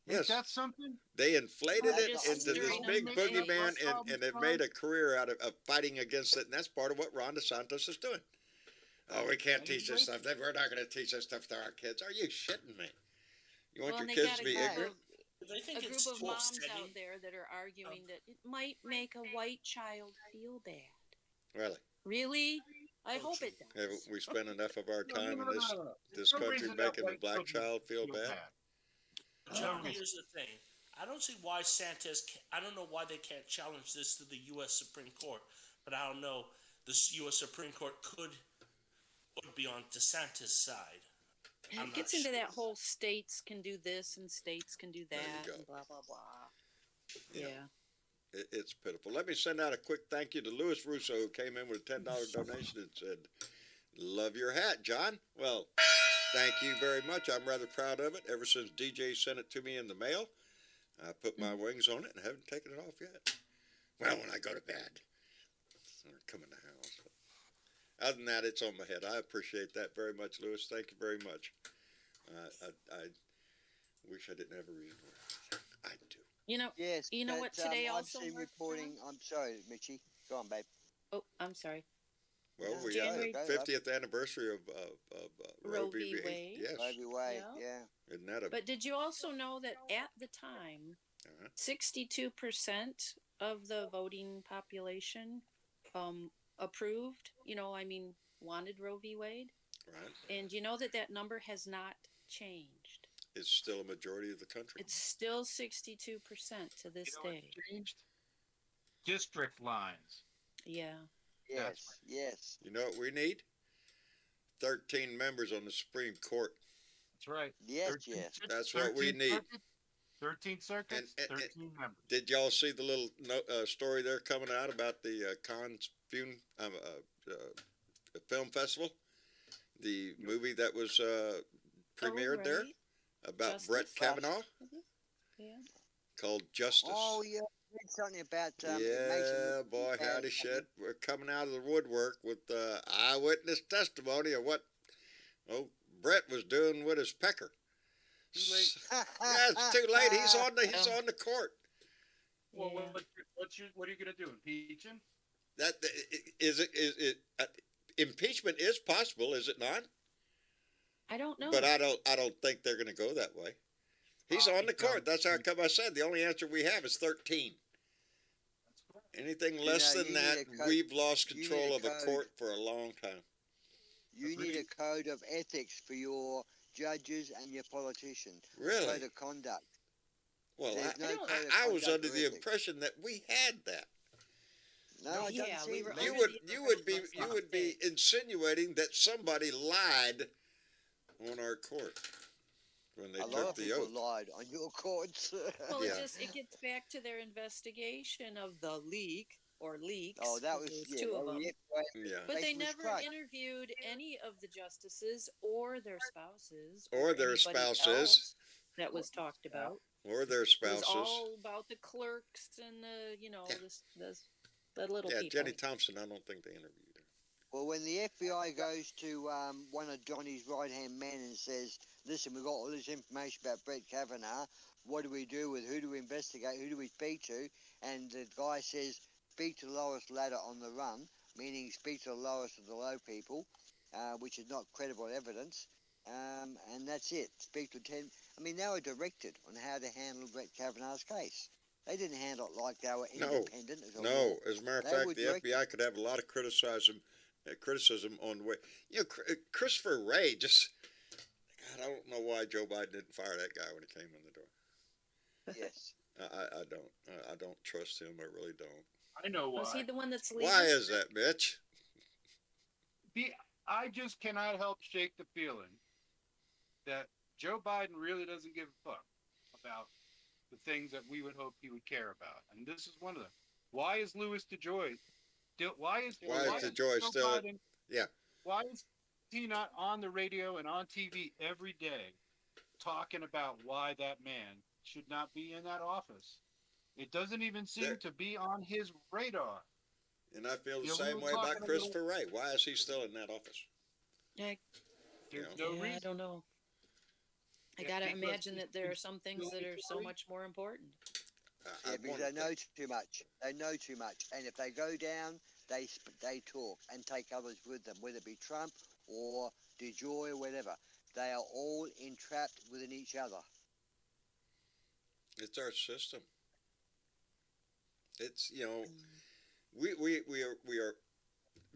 Speaker 7: Is that something?
Speaker 1: They inflated it into this big boogeyman, and they've made a career out of fighting against it, and that's part of what Ron DeSantis is doing. Oh, we can't teach this stuff. We're not going to teach this stuff to our kids. Are you shitting me? You want your kids to be ignorant?
Speaker 2: A group of moms out there that are arguing that it might make a white child feel bad. Really? I hope it does.
Speaker 1: Have we spent enough of our time in this country making a black child feel bad?
Speaker 8: John, here's the thing. I don't see why I don't know why they can't challenge this to the U.S. Supreme Court, but I don't know. The U.S. Supreme Court could be on DeSantis' side.
Speaker 2: It gets into that whole states can do this and states can do that and blah, blah, blah. Yeah.
Speaker 1: It's pitiful. Let me send out a quick thank you to Louis Russo, who came in with a $10 donation and said, "Love your hat, John." Well, thank you very much. I'm rather proud of it. Ever since DJ sent it to me in the mail, I put my wings on it and haven't taken it off yet. Well, when I go to bed, or come in the house. Other than that, it's on my head. I appreciate that very much, Louis. Thank you very much. I wish I didn't have a reason to. I do.
Speaker 2: You know what today also
Speaker 5: I've seen reporting. I'm sorry, Mitchie. Go on, babe.
Speaker 2: Oh, I'm sorry.
Speaker 1: Well, we got the 50th anniversary of Roe v. Wade. Yes.
Speaker 5: Roe v. Wade, yeah.
Speaker 1: Isn't that
Speaker 2: But did you also know that at the time, 62% of the voting population approved, wanted Roe v. Wade?
Speaker 1: Right.
Speaker 2: And you know that number has not changed.
Speaker 1: It's still a majority of the country.
Speaker 2: It's still 62% to this day.
Speaker 7: Changed? District lines.
Speaker 2: Yeah.
Speaker 5: Yes.
Speaker 1: You know what we need? 13 members on the Supreme Court.
Speaker 7: That's right.
Speaker 5: Yes.
Speaker 1: That's what we need.
Speaker 7: 13 circuits, 13 members.
Speaker 1: Did y'all see the little story there coming out about the Cannes Film Festival? The movie that was premiered there about
Speaker 2: Justice?
Speaker 1: Brett Kavanaugh?
Speaker 2: Mm-hmm. Yeah.
Speaker 1: Called Justice.
Speaker 5: Oh, yeah. I read something about
Speaker 1: yeah, boy, howdy shit. We're coming out of the woodwork with eyewitness testimony of what Brett was doing with his pecker.
Speaker 7: Too late.
Speaker 1: Yeah, it's too late. He's on the court.
Speaker 7: Well, what are you going to do? Impeach him?
Speaker 1: Impeachment is possible, is it not?
Speaker 2: I don't know.
Speaker 1: But I don't think they're going to go that way. He's on the court. That's how come I said the only answer we have is 13. Anything less than that, we've lost control of the court for a long time.
Speaker 5: You need a code of ethics for your judges and your politicians.
Speaker 1: Really?
Speaker 5: Code of conduct.
Speaker 1: Well,
Speaker 5: There's no code of
Speaker 1: I was
Speaker 5: conduct
Speaker 1: under
Speaker 5: or
Speaker 1: the
Speaker 5: ethics.
Speaker 1: impression that we had that.
Speaker 5: No, I
Speaker 2: Yeah,
Speaker 5: don't
Speaker 2: we
Speaker 5: see
Speaker 2: were
Speaker 5: that.
Speaker 1: You
Speaker 2: under
Speaker 1: would
Speaker 2: the
Speaker 1: you would be
Speaker 2: impression
Speaker 1: you would be insinuating that somebody lied on our court when they
Speaker 5: A lot
Speaker 1: took
Speaker 5: of
Speaker 1: the
Speaker 5: people
Speaker 1: oath.
Speaker 5: lied on your courts.
Speaker 2: Well,
Speaker 1: Yeah.
Speaker 2: it gets back to their investigation of the leak or leaks.
Speaker 5: Oh, that
Speaker 2: 'cause
Speaker 5: was
Speaker 2: there was
Speaker 5: yeah.
Speaker 2: two
Speaker 5: that
Speaker 2: of
Speaker 5: was
Speaker 2: them.
Speaker 5: it, right?
Speaker 1: Yeah.
Speaker 2: But they
Speaker 5: Case was
Speaker 2: never
Speaker 5: cracked.
Speaker 2: interviewed any of the justices or their spouses
Speaker 1: Or their
Speaker 2: anybody
Speaker 1: spouses.
Speaker 2: else that was talked about.
Speaker 1: Or their
Speaker 2: It was
Speaker 1: spouses.
Speaker 2: all about the clerks and the
Speaker 1: Yeah.
Speaker 2: the little
Speaker 1: Yeah,
Speaker 2: people.
Speaker 1: Jenny Thompson, I don't think they interviewed her.
Speaker 5: Well, when the FBI goes to one of Johnny's right-hand men and says, listen, we've got all this information about Brett Kavanaugh, what do we do with, who do we investigate, who do we speak to? And the guy says, speak to the lowest ladder on the rung, meaning speak to the lowest of the low people, which is not credible evidence, and that's it. Speak to 10. I mean, they were directed on how to handle Brett Kavanaugh's case. They didn't handle it like they were
Speaker 1: No.
Speaker 5: independent.
Speaker 1: No, as a matter of
Speaker 5: They
Speaker 1: fact,
Speaker 5: would
Speaker 1: the
Speaker 5: direct-
Speaker 1: FBI could have a lot of criticism on the way. Christopher Wray just. God, I don't know why Joe Biden didn't fire that guy when he came in the door.
Speaker 5: Yes.
Speaker 1: I don't. I don't trust him. I really don't.
Speaker 7: I know why.
Speaker 2: Was he the one that's leaving?
Speaker 1: Why is that, Mitch?
Speaker 7: I just cannot help shake the feeling that Joe Biden really doesn't give a fuck about the things that we would hope he would care about, and this is one of them. Why is Louis DeJoy still? Why is
Speaker 1: DeJoy
Speaker 7: Joe
Speaker 1: still?
Speaker 7: Biden,
Speaker 1: Yeah.
Speaker 7: Why is he not on the radio and on TV every day talking about why that man should not be in that office? It doesn't even seem to be on his radar.
Speaker 1: And I feel the
Speaker 7: Yeah, we
Speaker 1: same
Speaker 7: were
Speaker 1: way about
Speaker 7: talking a
Speaker 1: Christopher Wray. Why is he still in that office?
Speaker 2: Yeah,
Speaker 7: There's
Speaker 1: You know?
Speaker 7: no
Speaker 2: I
Speaker 7: reason.
Speaker 2: don't know. I
Speaker 7: Yeah,
Speaker 2: gotta
Speaker 7: because
Speaker 2: imagine
Speaker 7: he's
Speaker 2: that there are some things that are so
Speaker 7: story.
Speaker 2: much more important.
Speaker 5: Yeah,
Speaker 1: I'd
Speaker 5: because
Speaker 1: want
Speaker 5: they know too much. They know too much, and if they go down, they talk and take others with them, whether it be Trump or DeJoy or whatever. They are all entrapped within each other.
Speaker 1: It's our system. It's we are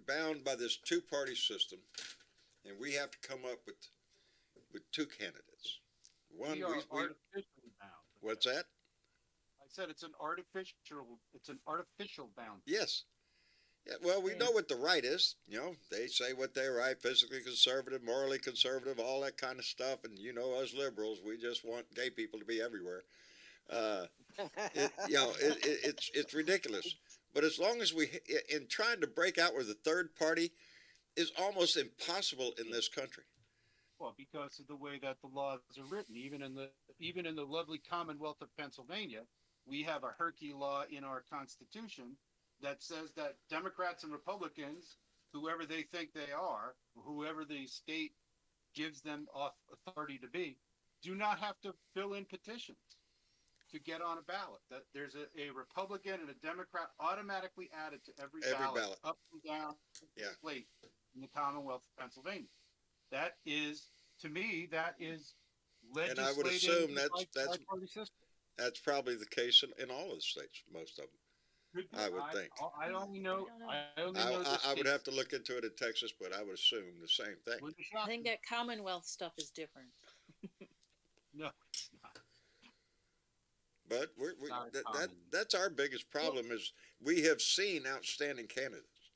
Speaker 1: bound by this two-party system, and we have to come up with two candidates. One,
Speaker 7: We are artificially bound.
Speaker 1: what's that?
Speaker 7: I said it's an artificial bound.
Speaker 1: Yes. Yeah, well, we know what the right is. They say what they're right, physically conservative, morally conservative, all that kind of stuff. And us liberals, we just want gay people to be everywhere. It's ridiculous. But as long as in trying to break out with a third party is almost impossible in this country.
Speaker 7: Well, because of the way that the laws are written, even in the lovely Commonwealth of Pennsylvania, we have a herky law in our Constitution that says that Democrats and Republicans, whoever they think they are, whoever the state gives them authority to be, do not have to fill in petitions to get on a ballot. That there's a Republican and a Democrat automatically added to every ballot, up and down the plate in the Commonwealth of Pennsylvania. That is, to me, legislating.
Speaker 1: And I would assume
Speaker 7: biparty system.
Speaker 1: That's probably the case in all of the states, most of them. I would think.
Speaker 7: I only know.
Speaker 1: I would have to look into it in Texas, but I would assume the same thing.
Speaker 2: I think that Commonwealth stuff is different.
Speaker 7: No, it's not.
Speaker 1: But that's our biggest problem is we have seen outstanding candidates,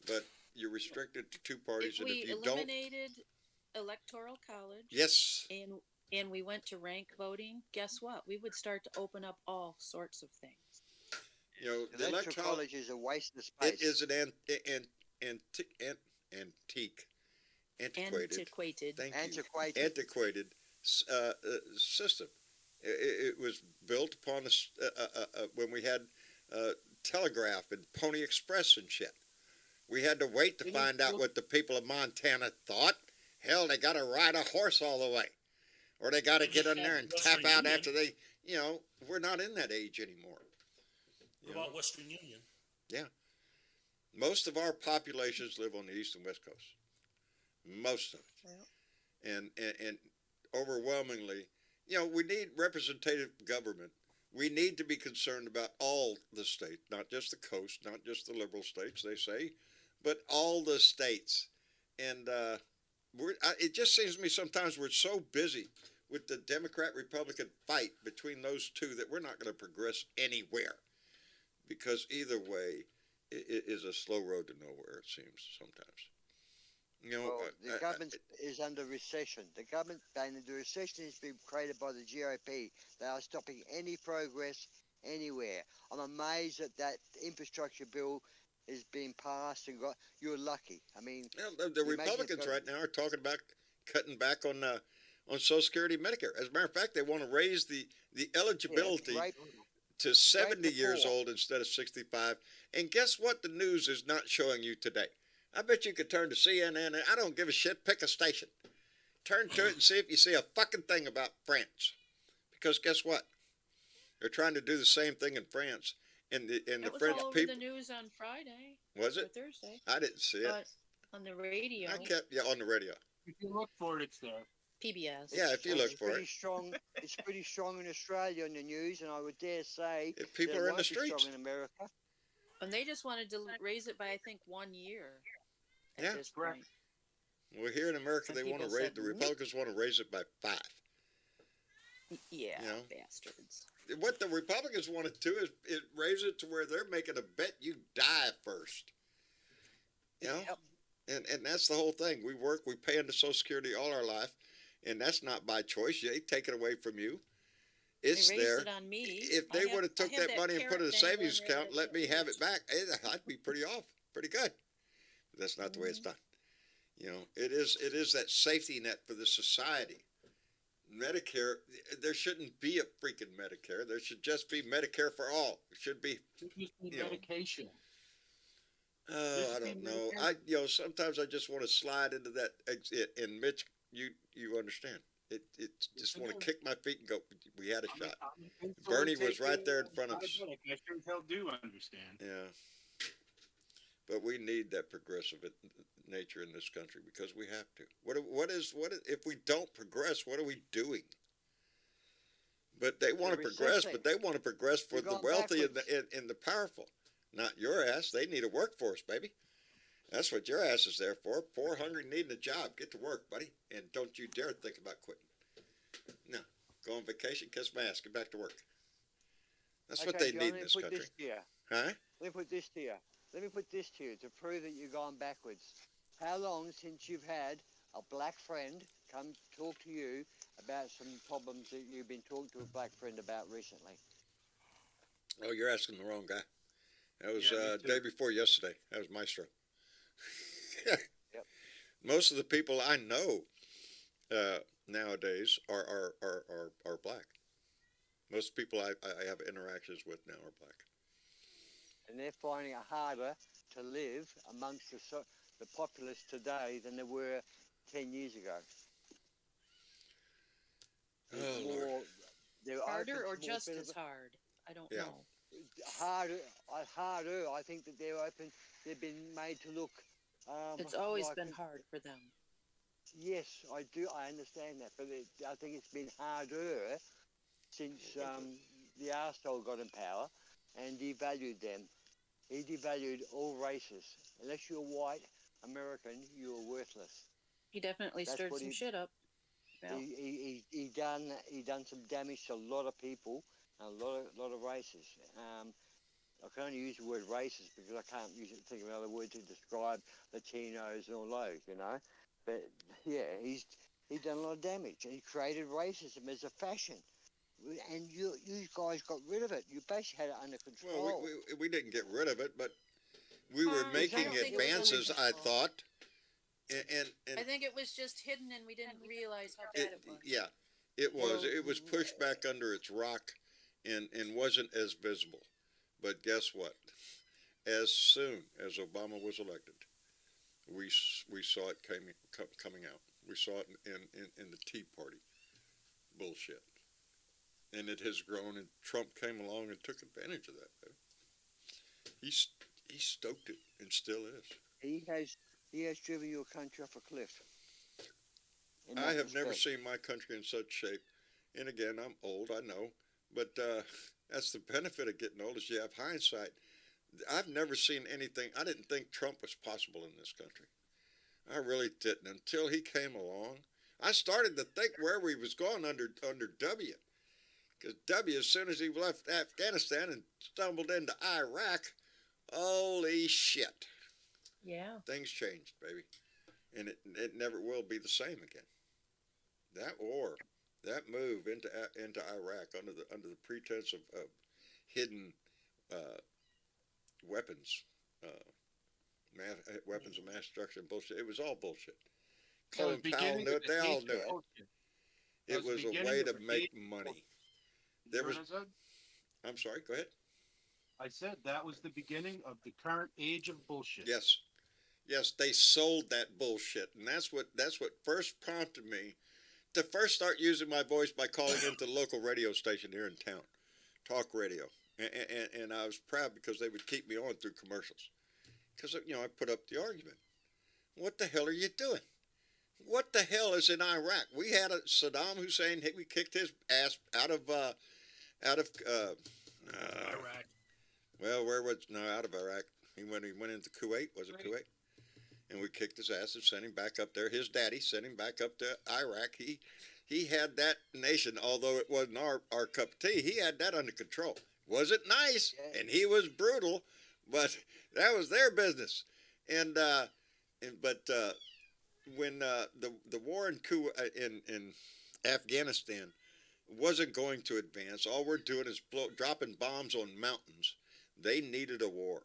Speaker 1: but you're restricted to two parties, and if you don't,
Speaker 2: eliminated electoral college,
Speaker 1: yes,
Speaker 2: and we went to rank voting, guess what? We would start to open up all sorts of things.
Speaker 1: The electoral
Speaker 5: college is a waste of space.
Speaker 1: It is an antiquated system. It was built upon when we had telegraph and Pony Express and shit. We had to wait to find out what the people of Montana thought. Hell, they got to ride a horse all the way, or they got to get in there and tap out after they. We're not in that age anymore.
Speaker 8: What about Western Union?
Speaker 1: Yeah. Most of our populations live on the east and west coast. Most of it. Yeah. And overwhelmingly, we need representative government. We need to be concerned about all the states, not just the coast, not just the liberal states, they say, but all the states. And it just seems to me sometimes we're so busy with the Democrat-Republican fight between those two that we're not going to progress anywhere. Because either way, it is a slow road to nowhere, it seems, sometimes. You know,
Speaker 5: Well, the government is under recession. The recession has been created by the GOP. They are stopping any progress anywhere. I'm amazed that infrastructure bill is being passed and got. You're lucky. I mean,
Speaker 1: the Republicans right now are talking about cutting back on Social Security, Medicare. As a matter of fact, they want to raise the eligibility to 70 years old instead of 65. And guess what? The news is not showing you today. I bet you could turn to CNN, and I don't give a shit. Pick a station. Turn to it and see if you see a fucking thing about France. Because guess what? They're trying to do the same thing in France. And the French
Speaker 2: all over
Speaker 1: people.
Speaker 2: the news on Friday.
Speaker 1: Was it?
Speaker 2: Or Thursday.
Speaker 1: I didn't see it.
Speaker 2: But on the radio.
Speaker 1: On the radio.
Speaker 7: If you look for it, it's there.
Speaker 2: PBS.
Speaker 1: Yeah, if you look for it.
Speaker 5: It's pretty strong in Australia on the news, and I would dare say
Speaker 1: if people are in the streets.
Speaker 5: Strong in America.
Speaker 2: And they just wanted to raise it by, I think, 1 year.
Speaker 1: Yeah,
Speaker 2: this point.
Speaker 1: Well, here in America, they want to raise. The Republicans want to raise it by 5.
Speaker 2: Yeah, bastards.
Speaker 1: What the Republicans want to do is raise it to where they're making a bet you die first. You know, and that's the whole thing. We work, we pay into Social Security all our life, and that's not by choice. They take it away from you. It's
Speaker 2: they raised
Speaker 1: there.
Speaker 2: it on me.
Speaker 1: If they would have took that money and put it in a savings account, and let me have it back, I'd be pretty good. But that's not the way it's done. You know, it is that safety net for the society. Medicare, there shouldn't be a freaking Medicare. There should just be Medicare for all. It should be
Speaker 7: medication.
Speaker 1: Oh, I don't know. Sometimes I just want to slide into that exit. And Mitch, you understand. It just want to kick my feet and go. We had a shot. Bernie was right there in front of us.
Speaker 7: I sure hell do understand.
Speaker 1: Yeah. But we need that progressive nature in this country because we have to. What is if we don't progress? What are we doing? But they want to progress. But they want to progress for the wealthy and the powerful, not your ass. They need a workforce, baby. That's what your ass is there for. Poor, hungry, needing a job. Get to work, buddy, and don't you dare think about quitting. No, go on vacation, kiss my ass, get back to work. That's what they need in this country. Huh?
Speaker 5: Let me put this to you to prove that you're going backwards. How long since you've had a black friend come talk to you about some problems that you've been talking to a black friend about recently?
Speaker 1: Oh, you're asking the wrong guy. That was day before yesterday. That was Maestro.
Speaker 5: Yep.
Speaker 1: Most of the people I know nowadays are black. Most people I have interactions with now are black.
Speaker 5: And they're finding it harder to live amongst the populace today than they were 10 years ago.
Speaker 2: Harder or just as hard? I don't know.
Speaker 5: Harder. I think that they've been made to look.
Speaker 2: It's always been hard for them.
Speaker 5: Yes, I do. I understand that, but I think it's been harder since the arsehole got in power and devalued them. He devalued all races. Unless you're white American, you're worthless.
Speaker 2: He definitely stirred some shit up. Yeah.
Speaker 5: He done some damage to a lot of people, and a lot of races. I can only use the word racist because I can't think of another word to describe Latinos and all those, you know. But yeah, he's done a lot of damage, and he created racism as a fashion. And you guys got rid of it. You basically had it under control.
Speaker 1: Well, we didn't get rid of it, but we were making advances, I thought. And
Speaker 2: I think it was just hidden, and we didn't realize how bad it was.
Speaker 1: Yeah, it was. It was pushed back under its rock, and wasn't as visible. But guess what? As soon as Obama was elected, we saw it coming out. We saw it in the Tea Party bullshit. And it has grown, and Trump came along and took advantage of that. He stoked it, and still is.
Speaker 5: He has driven your country off a cliff.
Speaker 1: I have never seen my country in such shape. And again, I'm old, I know, but that's the benefit of getting old is you have hindsight. I've never seen anything. I didn't think Trump was possible in this country. I really didn't until he came along. I started to think where we was going under W. Because W, as soon as he left Afghanistan and stumbled into Iraq, holy shit.
Speaker 2: Yeah.
Speaker 1: Things changed, baby. And it never will be the same again. That war, that move into Iraq under the pretense of hidden weapons, weapons of mass destruction bullshit. It was all bullshit. Colin Powell knew it. They all knew it. It was a way to make money. There was. I'm sorry. Go ahead.
Speaker 7: I said that was the beginning of the current age of bullshit.
Speaker 1: Yes. Yes, they sold that bullshit, and that's what first prompted me to first start using my voice by calling into the local radio station here in town, talk radio, and I was proud because they would keep me on through commercials, because I put up the argument. What the hell are you doing? What the hell is in Iraq? We had a Saddam Hussein. We kicked his ass out of
Speaker 8: Iraq.
Speaker 1: Well, out of Iraq. He went into Kuwait. Was it Kuwait? And we kicked his ass and sent him back up there. His daddy sent him back up to Iraq. He had that nation, although it wasn't our cup of tea, he had that under control. Wasn't nice, and he was brutal, but that was their business. When the war in Afghanistan wasn't going to advance, all we're doing is dropping bombs on mountains. They needed a war,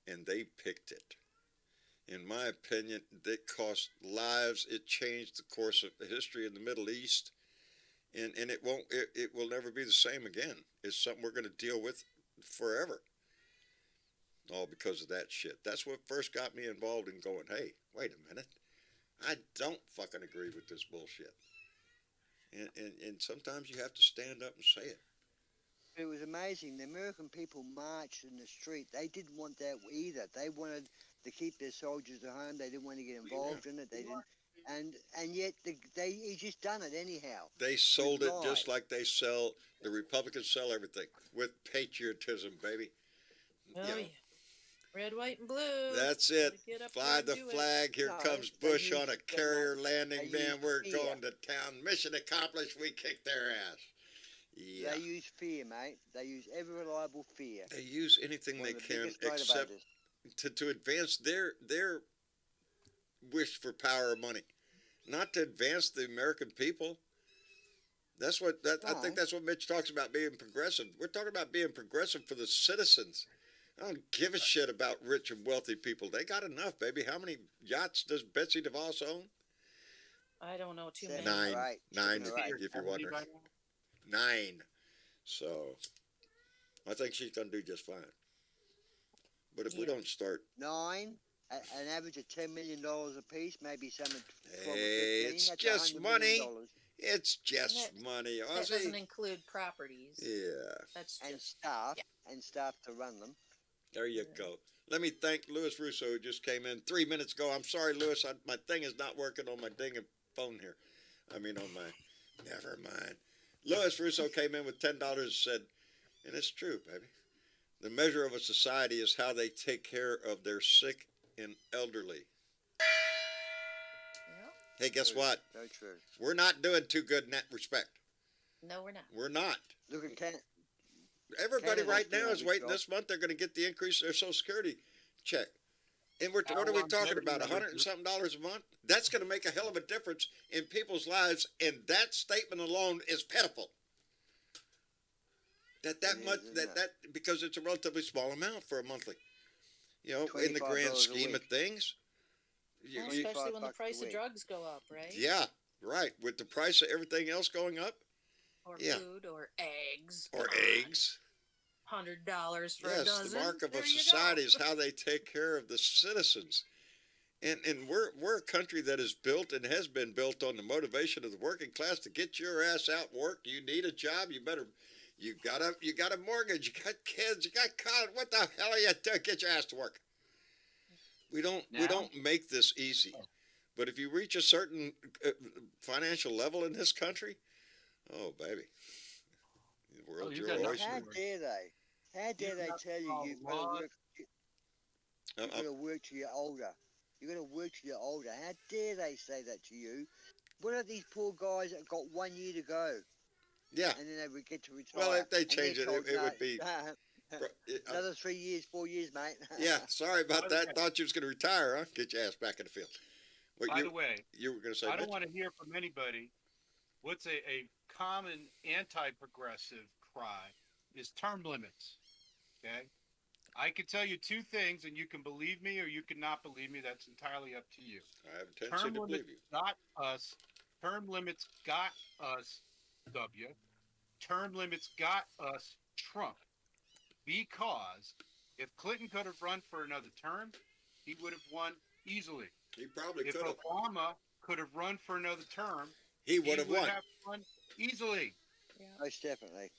Speaker 1: and they picked it. In my opinion, it cost lives. It changed the course of the history in the Middle East, and it will never be the same again. It's something we're going to deal with forever. All because of that shit. That's what first got me involved in going, hey, wait a minute. I don't fucking agree with this bullshit. And sometimes you have to stand up and say it.
Speaker 5: It was amazing. The American people marched in the street. They didn't want that either. They wanted to keep their soldiers at home. They didn't want to get involved in it. They didn't, and yet he just done it anyhow.
Speaker 1: They sold it just like the Republicans sell everything, with patriotism, baby.
Speaker 2: Oh yeah. Red, white, and blue.
Speaker 1: That's it. Fly the flag. Here comes Bush on a carrier landing. Man, we're going to town. Mission accomplished. We kicked their ass. Yeah.
Speaker 5: They use fear, mate. They use ever reliable fear.
Speaker 1: They use anything they can except to advance their wish for power or money, not to advance the American people. I think that's what Mitch talks about, being progressive. We're talking about being progressive for the citizens. I don't give a shit about rich and wealthy people. They got enough, baby. How many yachts does Betsy DeVos own?
Speaker 2: I don't know too many.
Speaker 1: Nine, if you're wondering. 9. So I think she's going to do just fine. But if we don't start...
Speaker 5: 9, an average of $10 million a piece, maybe some 12 or 15.
Speaker 1: It's just money. It's just money.
Speaker 2: That doesn't include properties.
Speaker 1: Yeah.
Speaker 2: That's
Speaker 5: and staff, and staff to run them.
Speaker 1: There you go. Let me thank Louis Russo, who just came in 3 minutes ago. I'm sorry, Louis. My thing is not working on my dinging phone here. I mean, on my... Never mind. Louis Russo came in with $10 and said, and it's true, baby, the measure of a society is how they take care of their sick and elderly.
Speaker 2: Yeah.
Speaker 1: Hey, guess what?
Speaker 5: Very true.
Speaker 1: We're not doing too good in that respect.
Speaker 2: No, we're not.
Speaker 1: We're not.
Speaker 5: Look at Canada.
Speaker 1: Everybody right now is waiting this month. They're going to get the increase of their Social Security check. And what are we talking about? $100 and something a month? That's going to make a hell of a difference in people's lives, and that statement alone is pitiful. That much because it's a relatively small amount for a monthly. In the grand scheme of things.
Speaker 2: Especially when the price of drugs go up, right?
Speaker 1: Yeah, right. With the price of everything else going up.
Speaker 2: Or food, or eggs. $100 for a dozen.
Speaker 1: Yes, the mark of a society is how they take care of the citizens. And we're a country that is built and has been built on the motivation of the working class to get your ass out and work. You need a job, you got a mortgage, you got kids, you got college. What the hell are you doing? Get your ass to work. We don't make this easy. But if you reach a certain financial level in this country, oh baby. The world's your oyster.
Speaker 5: How dare they? How dare they tell you've got to work till you're older? You're going to work till you're older. How dare they say that to you? What are these poor guys that got 1 year to go?
Speaker 1: Yeah.
Speaker 5: And then they would get to retire.
Speaker 1: Well, if they
Speaker 5: and they're
Speaker 1: change it,
Speaker 5: told,
Speaker 1: it
Speaker 5: "No,
Speaker 1: would be.
Speaker 5: another 3 years, 4 years, mate."
Speaker 1: Yeah, sorry about
Speaker 7: By the
Speaker 1: that.
Speaker 7: way-
Speaker 1: Thought you was going to retire, huh? Get your ass back in the field. What
Speaker 7: By
Speaker 1: you,
Speaker 7: the way,
Speaker 1: you were going to say,
Speaker 7: I don't
Speaker 1: Mitch?
Speaker 7: want to hear from anybody. What's a common anti-progressive cry is term limits. Okay, I can tell you two things, and you can believe me or you can not believe me. That's entirely up to you.
Speaker 1: I have a tendency
Speaker 7: Term
Speaker 1: to
Speaker 7: limits
Speaker 1: believe you.
Speaker 7: got us. Term limits got us. W. Term limits got us Trump. Because if Clinton could have run for another term, he would have won easily.
Speaker 1: He probably
Speaker 7: If
Speaker 1: could have.
Speaker 7: Obama could have run for another term,
Speaker 1: He would have won.
Speaker 7: won easily.
Speaker 5: Most definitely.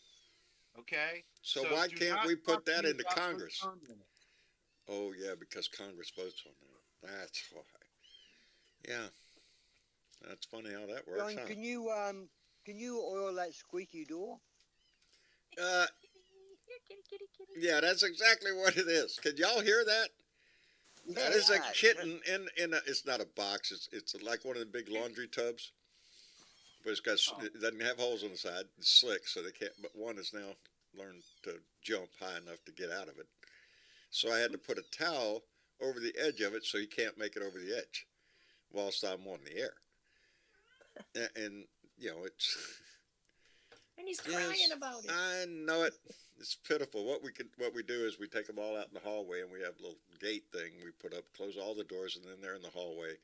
Speaker 7: Okay.
Speaker 1: So why
Speaker 7: do
Speaker 1: can't
Speaker 7: not
Speaker 1: we put
Speaker 7: talk to
Speaker 1: that
Speaker 7: me
Speaker 1: into
Speaker 7: about those
Speaker 1: Congress?
Speaker 7: term limits.
Speaker 1: Oh, yeah, because Congress votes on that. That's why. Yeah. That's funny how that works,
Speaker 5: John,
Speaker 1: huh?
Speaker 5: can you oil that squeaky door?
Speaker 1: Yeah, that's exactly what it is. Can y'all hear that? That is a
Speaker 5: Yeah.
Speaker 1: kitten in a, it's not a box, it's like one of the big laundry tubs. But it's got, it doesn't have holes on the side, it's slick, so they can't, but one has now learned to jump high enough to get out of it. So I had to put a towel over the edge of it so he can't make it over the edge whilst I'm on the air. And you know, it's...
Speaker 2: And he's crying about it.
Speaker 1: I know it. It's pitiful. What we do is we take them all out in the hallway, and we have a little gate thing we put up, close all the doors, and then they're in the hallway.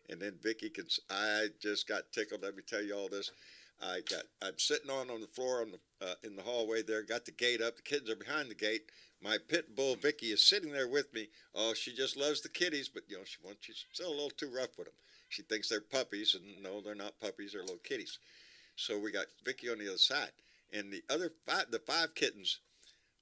Speaker 1: And then Vicky can. I just got tickled. Let me tell you all this. I'm sitting on the floor in the hallway there. Got the gate up. The kids are behind the gate. My pit bull Vicky is sitting there with me. Oh, she just loves the kitties, but you know she's still a little too rough with them. She thinks they're puppies, and no, they're not puppies. They're little kitties. So we got Vicky on the other side, and the five kittens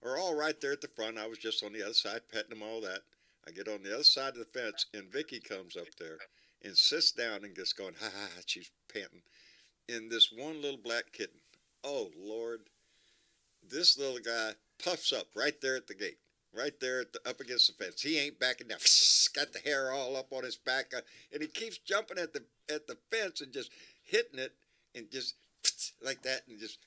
Speaker 1: are all right there at the front. I was just on the other side petting them, all that. I get on the other side of the fence, and Vicky comes up there and sits down and gets going, ha ha ha, she's panting. And this one little black kitten, oh Lord, this little guy puffs up right there at the gate, right there up against the fence. He ain't backing down. Got the hair all up on his back, and he keeps jumping at the fence and just hitting it and just like that, and just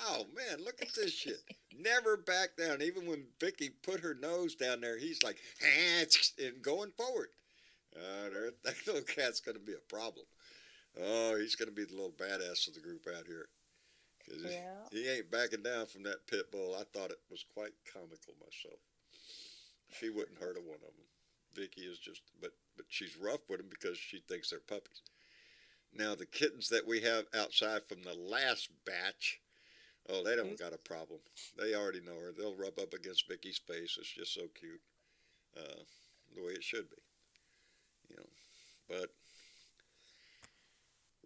Speaker 1: oh man, look at this shit. Never back down. Even when Vicky put her nose down there, he's like and going forward. That little cat's gonna be a problem. Oh, he's gonna be the little badass of the group out here.
Speaker 2: Yeah.
Speaker 1: He ain't backing down from that pit bull. I thought it was quite comical myself. She wouldn't hurt a one of them. Vicky is just, but she's rough with them because she thinks they're puppies. Now, the kittens that we have outside from the last batch, oh, they don't got a problem. They already know her. They'll rub up against Vicky's face. It's just so cute, the way it should be, you know. But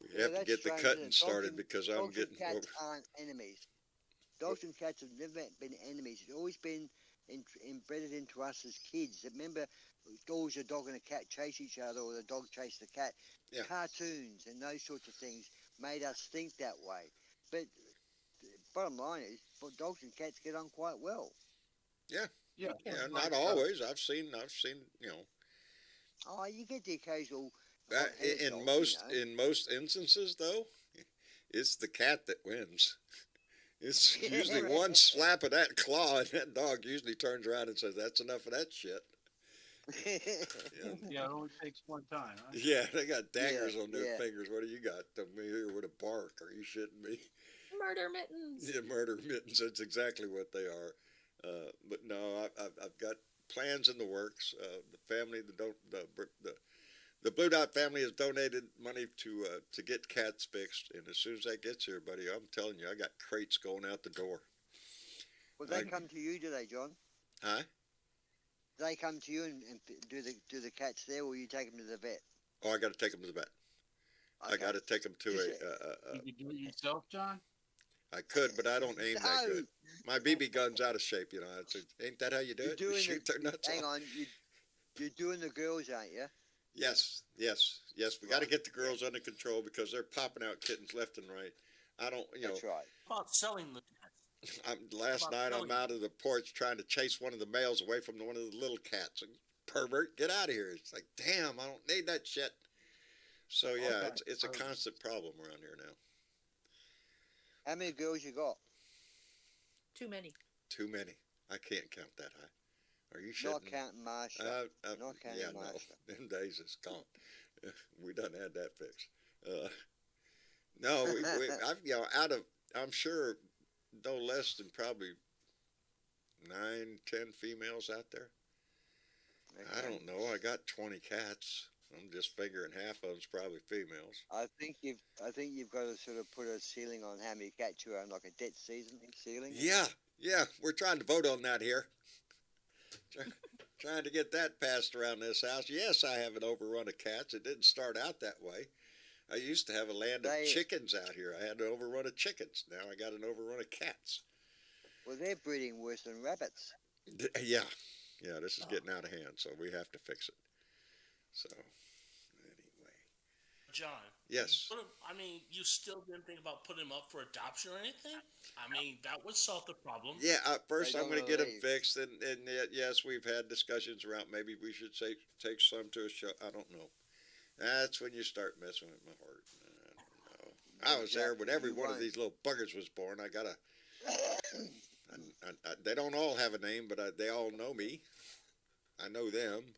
Speaker 1: we have to get the cutting started because I'm getting...
Speaker 5: Dogs and cats aren't enemies. Dogs and cats have never been enemies. It's always been embedded into us as kids. Remember, always a dog and a cat chase each other, or the dog chase the cat.
Speaker 1: Yeah.
Speaker 5: Cartoons and those sorts of things made us think that way. But the bottom line is, dogs and cats get on quite well.
Speaker 1: Yeah.
Speaker 7: Yeah.
Speaker 1: Not always. I've seen, you know.
Speaker 5: Oh, you get the occasional.
Speaker 1: In most instances, though, it's the cat that wins. It's usually one slap of that claw, and that dog usually turns around and says, "That's enough of that shit."
Speaker 7: Yeah, it only takes one time. Huh?
Speaker 1: Yeah, they got daggers on their
Speaker 5: yeah.
Speaker 1: fingers. What do you got? I'm here with a bark. Are you shitting me?
Speaker 2: Murder mittens.
Speaker 1: Yeah, murder mittens. That's exactly what they are. But no, I've got plans in the works. The family, the Blue Dot family has donated money to get cats fixed, and as soon as that gets here, buddy, I'm telling you, I got crates going out the door.
Speaker 5: Will they come to you, do they, John?
Speaker 1: Huh?
Speaker 5: Do they come to you and do the cats there, or will you take them to the vet?
Speaker 1: Oh, I got to take them to the vet.
Speaker 5: Okay.
Speaker 1: I got to take them to
Speaker 7: Can you do it yourself, John?
Speaker 1: I could, but I don't aim that good. My BB gun's out of shape, you know. Ain't that how you do it? You shoot their nuts
Speaker 5: Hang
Speaker 1: off.
Speaker 5: on, you're doing the girls, aren't you?
Speaker 1: Yes. We got to get the girls under control because they're popping out kittens left and right. I don't, you know.
Speaker 5: That's right.
Speaker 8: About selling the cats.
Speaker 1: Last night I'm out of the porch trying to chase one of the males away from one of the little cats. And pervert, get out of here. It's like, damn, I don't need that shit. So yeah,
Speaker 5: Okay.
Speaker 1: it's a constant problem around here now.
Speaker 5: How many girls you got?
Speaker 2: Too many.
Speaker 1: Too many. I can't count that high. Are you
Speaker 5: Not
Speaker 1: shitting?
Speaker 5: counting Marsha. Not counting
Speaker 1: Yeah, no.
Speaker 5: Marsha.
Speaker 1: Them days is gone. We done had that fixed. No, I've I'm sure no less than probably 9, 10 females out there. I
Speaker 5: Okay.
Speaker 1: don't know. I got 20 cats. I'm just figuring half of them's probably females.
Speaker 5: I think you've got to sort of put a ceiling on how many cats you own, like a debt ceiling.
Speaker 1: Yeah, we're trying to vote on that here. Trying to get that passed around this house. Yes, I have an overrun of cats. It didn't start out that way. I used to have a land of chickens out here. I had an overrun of chickens. Now I got an overrun of cats.
Speaker 5: Well, they're breeding worse than rabbits.
Speaker 1: Yeah, this is getting out of hand, so we have to fix it. So, anyway.
Speaker 8: John.
Speaker 1: Yes.
Speaker 8: You still didn't think about putting him up for adoption or anything? I mean, that would solve the problem.
Speaker 1: Yeah, first
Speaker 5: They
Speaker 1: I'm
Speaker 5: don't
Speaker 1: going to get them
Speaker 5: leave.
Speaker 1: fixed, and yes, we've had discussions around maybe we should take some to a show. I don't know. That's when you start messing with my heart. I don't know. I was there when every one of these little buggers was born. I got they don't all have a name, but they all know me. I know them.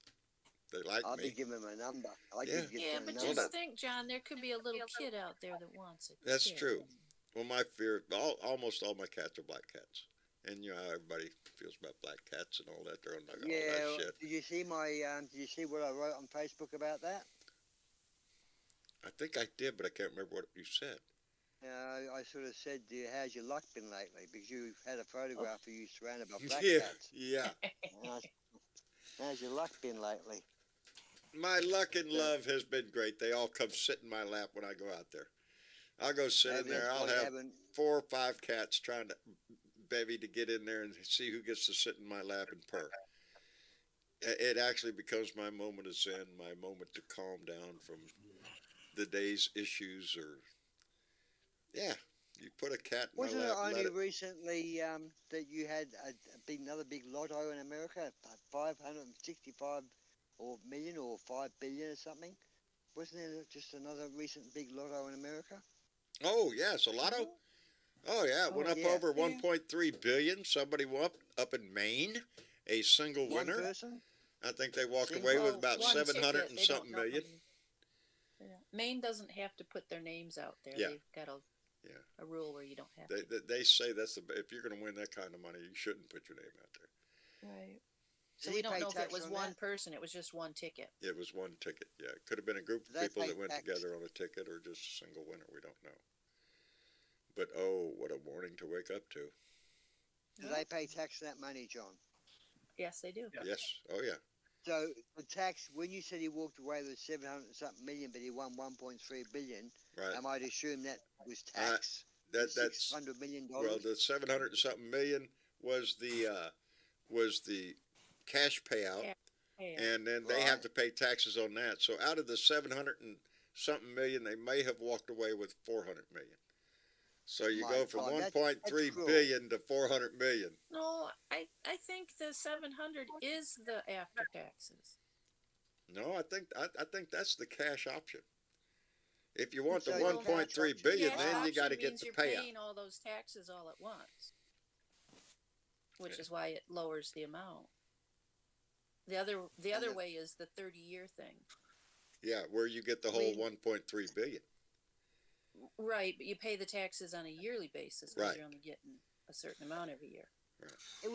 Speaker 1: They like
Speaker 5: I'll
Speaker 1: me.
Speaker 5: be giving them a number.
Speaker 2: Yeah, but
Speaker 1: Hold
Speaker 2: just
Speaker 1: on.
Speaker 2: think, John, there could be a little kid out there that wants it.
Speaker 1: That's true. Well, my fear, almost all my cats are black cats. And you know how everybody feels about black cats and all that. They're on all that shit.
Speaker 5: Did you see did you see what I wrote on Facebook about that?
Speaker 1: I think I did, but I can't remember what you said.
Speaker 5: I sort of said, how's your luck been lately? Because you've had a photograph of you surrounded by black cats.
Speaker 1: Yeah.
Speaker 5: How's your luck been lately?
Speaker 1: My luck and love has been great. They all come sit in my lap when I go out there. I'll go sit in there. I'll have 4 or 5 cats trying to bevy to get in there and see who gets to sit in my lap and purr. It actually becomes my moment of zen, my moment to calm down from the day's issues. Or you put a cat in
Speaker 5: Wasn't
Speaker 1: my lap.
Speaker 5: it only recently that you had another big lotto in America, 565 or million or 5 billion or something? Wasn't there just another recent big lotto in America?
Speaker 1: Oh yes, a lotto. Oh yeah, it went up over 1.3 billion. Somebody up in Maine, a single winner.
Speaker 5: One person?
Speaker 1: I think they walked away with about 700 and something million.
Speaker 2: Maine doesn't have to put their names out there.
Speaker 1: Yeah.
Speaker 2: They've got a rule where you don't have to.
Speaker 1: They say that's if you're going to win that kind of money, you shouldn't put your name out there.
Speaker 2: Right. So we don't know if it was one person. It was just one ticket.
Speaker 1: It was one ticket. Yeah, it could have been a group of people that went together on a ticket, or just a single winner. We don't know. But oh, what a morning to wake up to.
Speaker 5: Do they pay tax on that money, John?
Speaker 2: Yes, they do.
Speaker 1: Yes. Oh yeah.
Speaker 5: So the tax, when you said he walked away with 700 and something million, but he won 1.3 billion,
Speaker 1: right?
Speaker 5: I might assume that was tax.
Speaker 1: That's
Speaker 5: $600 million.
Speaker 1: Well, the 700 and something million was the cash payout, and then they have to pay taxes on that. So out of the 700 and something million, they may have walked away with 400 million. So you go from 1.3 billion to 400 million.
Speaker 2: No, I think the 700 is the after taxes.
Speaker 1: No, I think that's the cash option. If you want the 1.3 billion, then you got to get the payout.
Speaker 2: You're paying all those taxes all at once, which is why it lowers the amount. The other way is the 30-year thing.
Speaker 1: Yeah, where you get the whole 1.3 billion.
Speaker 2: Right, but you pay the taxes on a yearly basis because you're only getting a certain amount every year.
Speaker 1: Right.
Speaker 5: It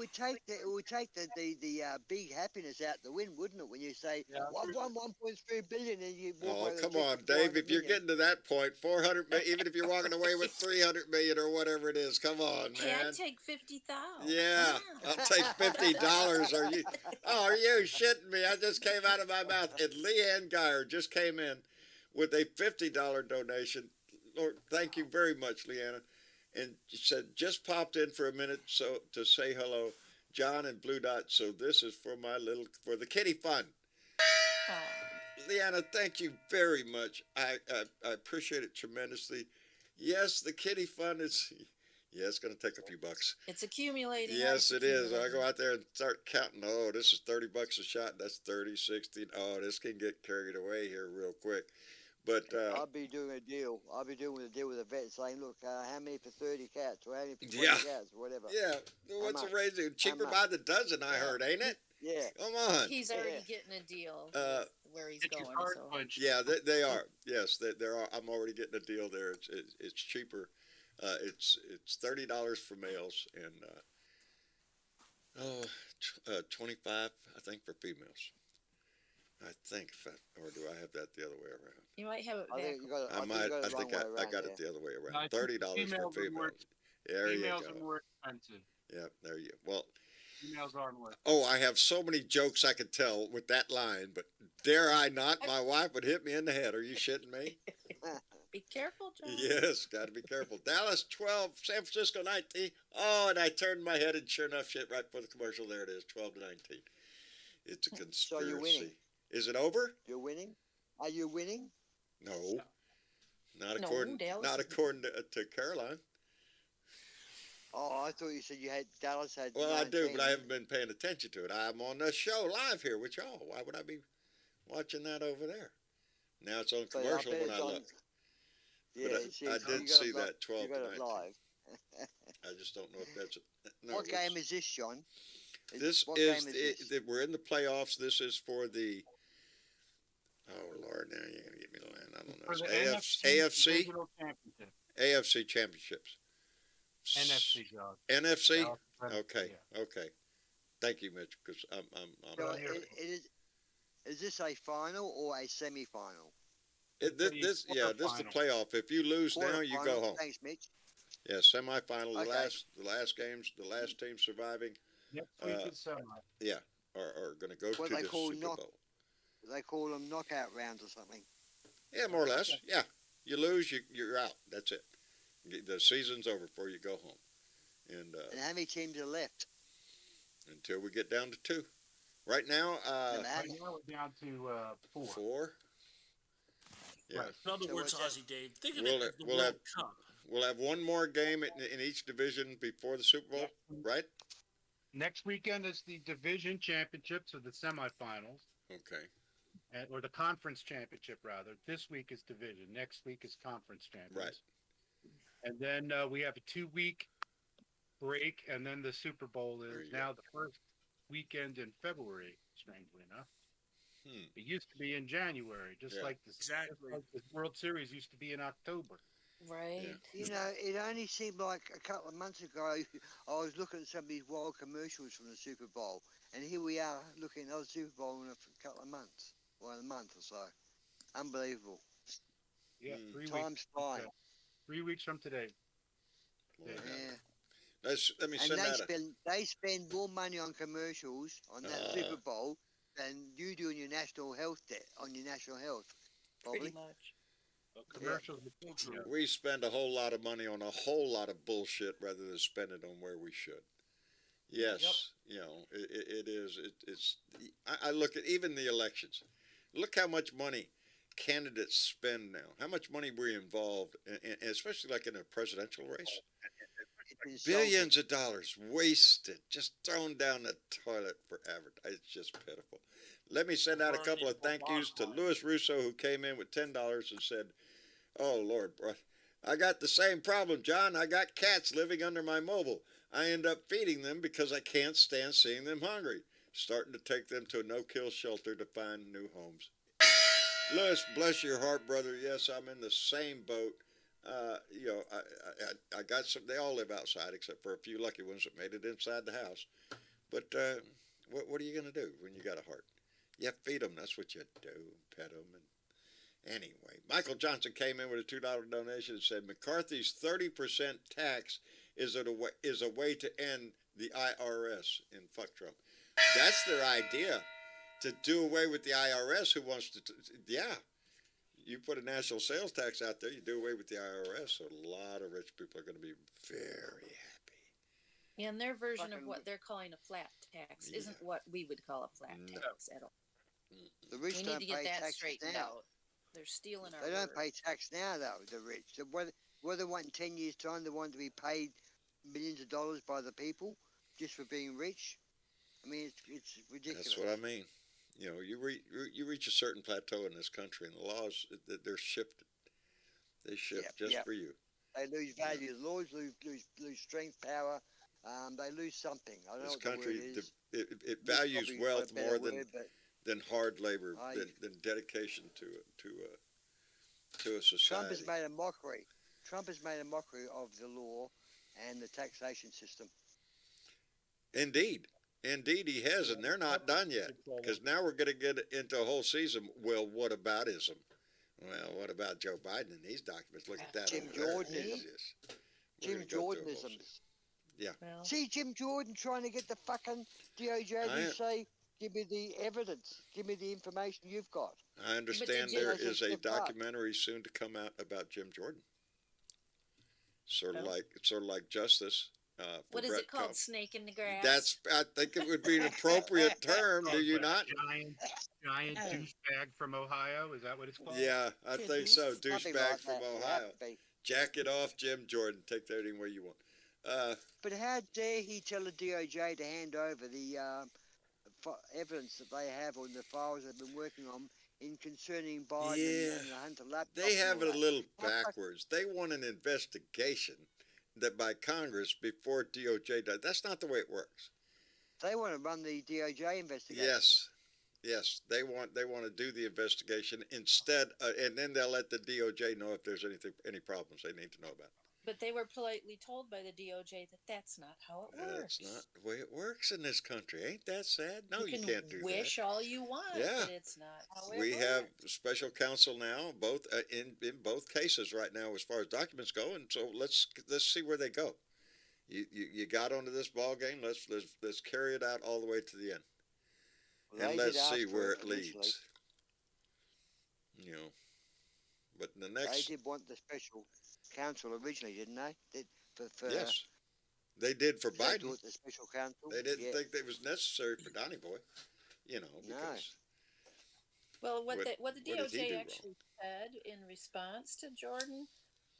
Speaker 5: would take the big happiness out the wind, wouldn't it? When you say 1.3 billion and you walk away with
Speaker 1: come on, Dave. If you're getting to that point, 400 even if you're walking away with 300 million or whatever it is, come on, man.
Speaker 2: Hey, I'd take 50,000.
Speaker 1: Yeah, I'll take $50. Are you shitting me? I just came out of my mouth, and Leanne Geyer just came in with a $50 donation. Lord, thank you very much, Leanna. And she said, just popped in for a minute to say hello, John and Blue Dot. So this is for for the kitty fund. Leanna, thank you very much. I appreciate it tremendously. Yes, the kitty fund is, Yeah, it's going to take a few bucks.
Speaker 2: It's accumulating.
Speaker 1: Yes, it is. I go
Speaker 2: accumulating.
Speaker 1: out there and start counting. Oh, this is $30 a shot. That's 30, 60. Oh, this can get carried away here real quick. But
Speaker 5: I'll be doing a deal. I'll be doing a deal with a vet saying, look, how many for 30 cats or how many for 20
Speaker 1: Yeah.
Speaker 5: cats or whatever.
Speaker 1: yeah, what's the
Speaker 5: much?
Speaker 1: raise? Cheaper
Speaker 5: much?
Speaker 1: by the dozen, I heard, ain't it?
Speaker 5: Yeah.
Speaker 1: Come on.
Speaker 2: He's already
Speaker 5: Yeah.
Speaker 2: getting a deal
Speaker 1: Uh,
Speaker 2: with where he's
Speaker 7: Get your
Speaker 2: going.
Speaker 7: card
Speaker 2: So
Speaker 7: punched.
Speaker 1: Yeah, they are. Yes, they are. I'm already getting a deal there. It's cheaper. It's $30 for males and 25, I think, for females. I think, or do I have that the other way around?
Speaker 2: you might have it
Speaker 5: I
Speaker 2: back.
Speaker 5: think you got it.
Speaker 1: I might.
Speaker 5: You got
Speaker 1: I
Speaker 5: it
Speaker 1: think
Speaker 5: wrong
Speaker 1: I
Speaker 5: way around,
Speaker 1: got
Speaker 5: yeah.
Speaker 1: it the other way
Speaker 7: No, I
Speaker 1: around.
Speaker 7: think
Speaker 1: $30 for
Speaker 7: females are
Speaker 1: females.
Speaker 7: more-
Speaker 1: There you
Speaker 7: Females
Speaker 1: go.
Speaker 7: are more expensive.
Speaker 1: Yeah, there you. Well,
Speaker 7: Females are more.
Speaker 1: oh, I have so many jokes I could tell with that line, but dare I not? My wife would hit me in the head. Are you shitting me?
Speaker 2: Be careful, John.
Speaker 1: Yes, got to be careful. Dallas 12, San Francisco 19. Oh, and I turned my head, and sure enough, shit, right before the commercial, there it is, 12 to 19. It's a
Speaker 5: So
Speaker 1: conspiracy.
Speaker 5: you're winning.
Speaker 1: Is it over?
Speaker 5: You're winning? Are you winning?
Speaker 1: No. Not
Speaker 2: No,
Speaker 1: according,
Speaker 2: Dallas
Speaker 1: not
Speaker 2: is-
Speaker 1: according to Caroline.
Speaker 5: Oh, I thought you said you had Dallas had.
Speaker 1: Well, I do,
Speaker 5: 19.
Speaker 1: but I haven't been paying attention to it. I'm on the show live here with y'all. Why would I be watching that over there? Now it's on
Speaker 5: So I
Speaker 1: commercial
Speaker 5: bet
Speaker 1: when
Speaker 5: it's
Speaker 1: I
Speaker 5: on-
Speaker 1: look.
Speaker 5: Yeah,
Speaker 1: But
Speaker 5: see,
Speaker 1: I
Speaker 5: so
Speaker 1: did
Speaker 5: you got
Speaker 1: see
Speaker 5: it li-
Speaker 1: that 12
Speaker 5: You
Speaker 1: to
Speaker 5: got it
Speaker 1: 19.
Speaker 5: live.
Speaker 1: I just don't know if that's a, no.
Speaker 5: What game is this, John?
Speaker 1: This
Speaker 5: What
Speaker 1: is,
Speaker 5: game is this?
Speaker 1: we're in the playoffs. This is for the. Oh Lord, now you're gonna get me the line. I don't know.
Speaker 7: For
Speaker 1: It's
Speaker 7: the
Speaker 1: AFC
Speaker 7: Divisional Championship.
Speaker 1: AFC championships.
Speaker 7: NFC, John.
Speaker 1: NFC.
Speaker 7: Dallas is right-
Speaker 1: Okay,
Speaker 7: yeah.
Speaker 1: okay. Thank you, Mitch, because I'm
Speaker 5: So
Speaker 7: Well, here-
Speaker 5: is this a final or a semi-final?
Speaker 1: this is the playoff. If you lose now, you go
Speaker 5: Quarterfinal?
Speaker 1: home.
Speaker 5: Thanks, Mitch.
Speaker 1: Yeah, semifinal.
Speaker 5: Okay.
Speaker 1: The last games, the last team surviving
Speaker 7: Next week
Speaker 1: Uh,
Speaker 7: is semi.
Speaker 1: are going to go
Speaker 5: What
Speaker 1: to
Speaker 5: they
Speaker 1: the
Speaker 5: call
Speaker 1: Super Bowl.
Speaker 5: They call them knockout rounds or something.
Speaker 1: Yeah, more or less. Yeah, you lose, you're out. That's it. The season's over before you go home, and
Speaker 5: And how many teams are left?
Speaker 1: until we get down to 2. Right now,
Speaker 5: And how
Speaker 7: Right
Speaker 5: many-
Speaker 7: now we're down to 4.
Speaker 1: 4. Yeah,
Speaker 7: Right.
Speaker 8: In other
Speaker 5: So
Speaker 8: words,
Speaker 5: what's
Speaker 8: Ozzy Dave, think of
Speaker 1: We'll-
Speaker 8: it as the
Speaker 1: we'll
Speaker 8: World
Speaker 1: have-
Speaker 8: Cup.
Speaker 1: we'll have one more game in each division before the Super Bowl, right?
Speaker 7: Next weekend is the division championships or the semifinals,
Speaker 1: Okay.
Speaker 7: or the conference championship rather. This week is division. Next week is conference champions.
Speaker 1: Right.
Speaker 7: And then we have a 2-week break, and then the Super Bowl
Speaker 1: There
Speaker 7: is
Speaker 1: you
Speaker 7: now the first weekend in February. Strangely enough,
Speaker 1: Hmm.
Speaker 7: it used to be in January, just
Speaker 1: Yeah.
Speaker 7: like
Speaker 8: Exactly.
Speaker 7: the World Series used to be in October.
Speaker 2: Right.
Speaker 1: Yeah.
Speaker 5: You know, it only seemed like a couple of months ago I was looking at some of these wild commercials from the Super Bowl, and here we are looking at another Super Bowl in a couple of months, or in a month or so. Unbelievable.
Speaker 7: Yeah,
Speaker 1: Hmm.
Speaker 7: 3 weeks.
Speaker 5: Time's flying.
Speaker 7: 3 weeks from today.
Speaker 1: Lord have
Speaker 5: Yeah.
Speaker 1: mercy. Let me
Speaker 5: And
Speaker 1: send
Speaker 5: they
Speaker 1: out a.
Speaker 5: spend more money on commercials on that Super Bowl than you do on your national health debt, on your national health.
Speaker 2: Pretty
Speaker 5: Probably.
Speaker 2: much.
Speaker 7: Commercials.
Speaker 8: True.
Speaker 1: We spend a whole lot of money on a whole lot of bullshit rather than spend it on where we should. Yes, you know, it is. It's. I look at even the elections. Look how much money candidates spend now. How much money we're involved, in, especially like in a presidential race.
Speaker 5: It's insulting.
Speaker 1: Billions of dollars wasted, just thrown down the toilet for advertising. It's just pitiful. Let me send out a couple of thank yous to Louis Russo, who came in with $10 and said, "Oh Lord, bro, I got the same problem, John. I got cats living under my mobile. I end up feeding them because I can't stand seeing them hungry. Starting to take them to a no-kill shelter to find new homes." Louis, bless your heart, brother. Yes, I'm in the same boat. You know, I got some. They all live outside, except for a few lucky ones that made it inside the house. But what are you gonna do when you got a heart? You feed them. That's what you do. Pet them. And anyway, Michael Johnson came in with a $2 donation and said McCarthy's 30% tax is a way to end the IRS and fuck Trump. That's their idea, to do away with the IRS. Who wants to? Yeah. You put a national sales tax out there, you do away with the IRS, so a lot of rich people are going to be very happy.
Speaker 2: And their version of
Speaker 5: Fucking-
Speaker 2: what they're calling a flat tax
Speaker 1: Yeah.
Speaker 2: isn't what we would call a flat
Speaker 1: No.
Speaker 2: tax at all.
Speaker 5: The rich
Speaker 2: We need
Speaker 5: don't
Speaker 2: to get
Speaker 5: pay
Speaker 2: that
Speaker 5: taxes
Speaker 2: straightened
Speaker 5: now.
Speaker 2: out. They're stealing our
Speaker 5: They don't
Speaker 2: word.
Speaker 5: pay tax now, though, the rich. So whether they want in 10 years' time, they want to be paid millions of dollars by the people just for being rich. I mean, it's ridiculous.
Speaker 1: That's what I mean. You know, you reach a certain plateau in this country, and the laws they're shifted. They shift just for you.
Speaker 5: They lose value. The laws lose strength, power. They lose something. I don't know what
Speaker 1: country,
Speaker 5: the word is.
Speaker 1: it values wealth more than hard labor, than dedication to a society.
Speaker 5: Trump has made a mockery. Trump has made a mockery of the law and the taxation system.
Speaker 1: Indeed, he has, and they're not done yet. Because now we're going to get into a whole season. Well, what aboutism? Well, what about Joe Biden and these documents? Look at that.
Speaker 5: Jim Jordanism. Jim Jordanism.
Speaker 1: Yeah.
Speaker 2: Well,
Speaker 5: See Jim Jordan trying to get the fucking DOJ to say, give me the evidence, give me the information you've got.
Speaker 1: I understand there is a documentary soon to come out about Jim Jordan. Sort of like Justice.
Speaker 2: What is it called? Snake in the grass.
Speaker 1: I think it would be an appropriate term. Do you not?
Speaker 7: Giant douchebag from Ohio. Is that what it's called?
Speaker 1: Yeah, I think so. Douchebag
Speaker 5: like
Speaker 1: from
Speaker 5: that.
Speaker 1: Ohio. Jack it off, Jim Jordan. Take that any way you want.
Speaker 5: But how dare he tell the DOJ to hand over the evidence that they have on the files they've been working on in concerning Biden and the Hunter laptop?
Speaker 1: They have it a little backwards. They want an investigation that by Congress before DOJ does. That's not the way it works.
Speaker 5: They want to run the DOJ investigation.
Speaker 1: Yes, they want to do the investigation instead, and then they'll let the DOJ know if there's any problems they need to know about.
Speaker 2: But they were politely told by the DOJ that that's not how it works.
Speaker 1: That's not the way it works in this country. Ain't that sad? No, you can't do that.
Speaker 2: Wish all you want, but it's not how it works.
Speaker 1: We have special counsel now, both in both cases right now, as far as documents go, and so let's see where they go. You got onto this ball game. Let's carry it out all the way to the end, and let's see where it leads. You know, but the next
Speaker 5: they did want the special counsel originally, didn't they?
Speaker 1: Yes, they did for Biden.
Speaker 5: The special counsel.
Speaker 1: They didn't think that was necessary for Donnie Boy, you know. Because
Speaker 2: well, what the DOJ actually said in response to Jordan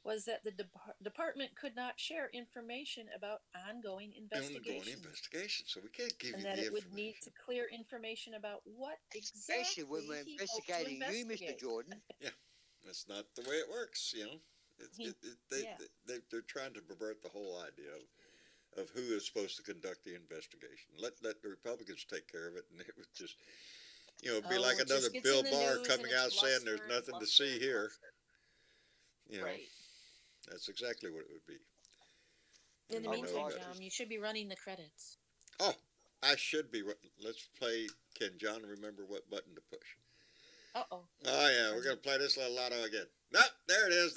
Speaker 2: was that the department could not share information about ongoing investigations.
Speaker 1: So we can't give
Speaker 2: and
Speaker 1: you
Speaker 2: that
Speaker 1: the
Speaker 2: it would need to clear information about what exactly.
Speaker 5: Especially when we're investigating you, Mr. Jordan.
Speaker 1: Yeah, that's not the way it works, you know. They're trying to pervert the whole idea of who is supposed to conduct the investigation. Let the Republicans take care of it, and it would just, you know, be like another Bill Barr coming out saying there's nothing to see here. You know, that's exactly what it would be.
Speaker 2: In the meantime, John, you should be running the credits.
Speaker 1: Oh, I should be. Let's play. Can John remember what button to push?
Speaker 2: Uh-oh.
Speaker 1: Oh, yeah, we're going to play this little lotto again. Nope, there it is.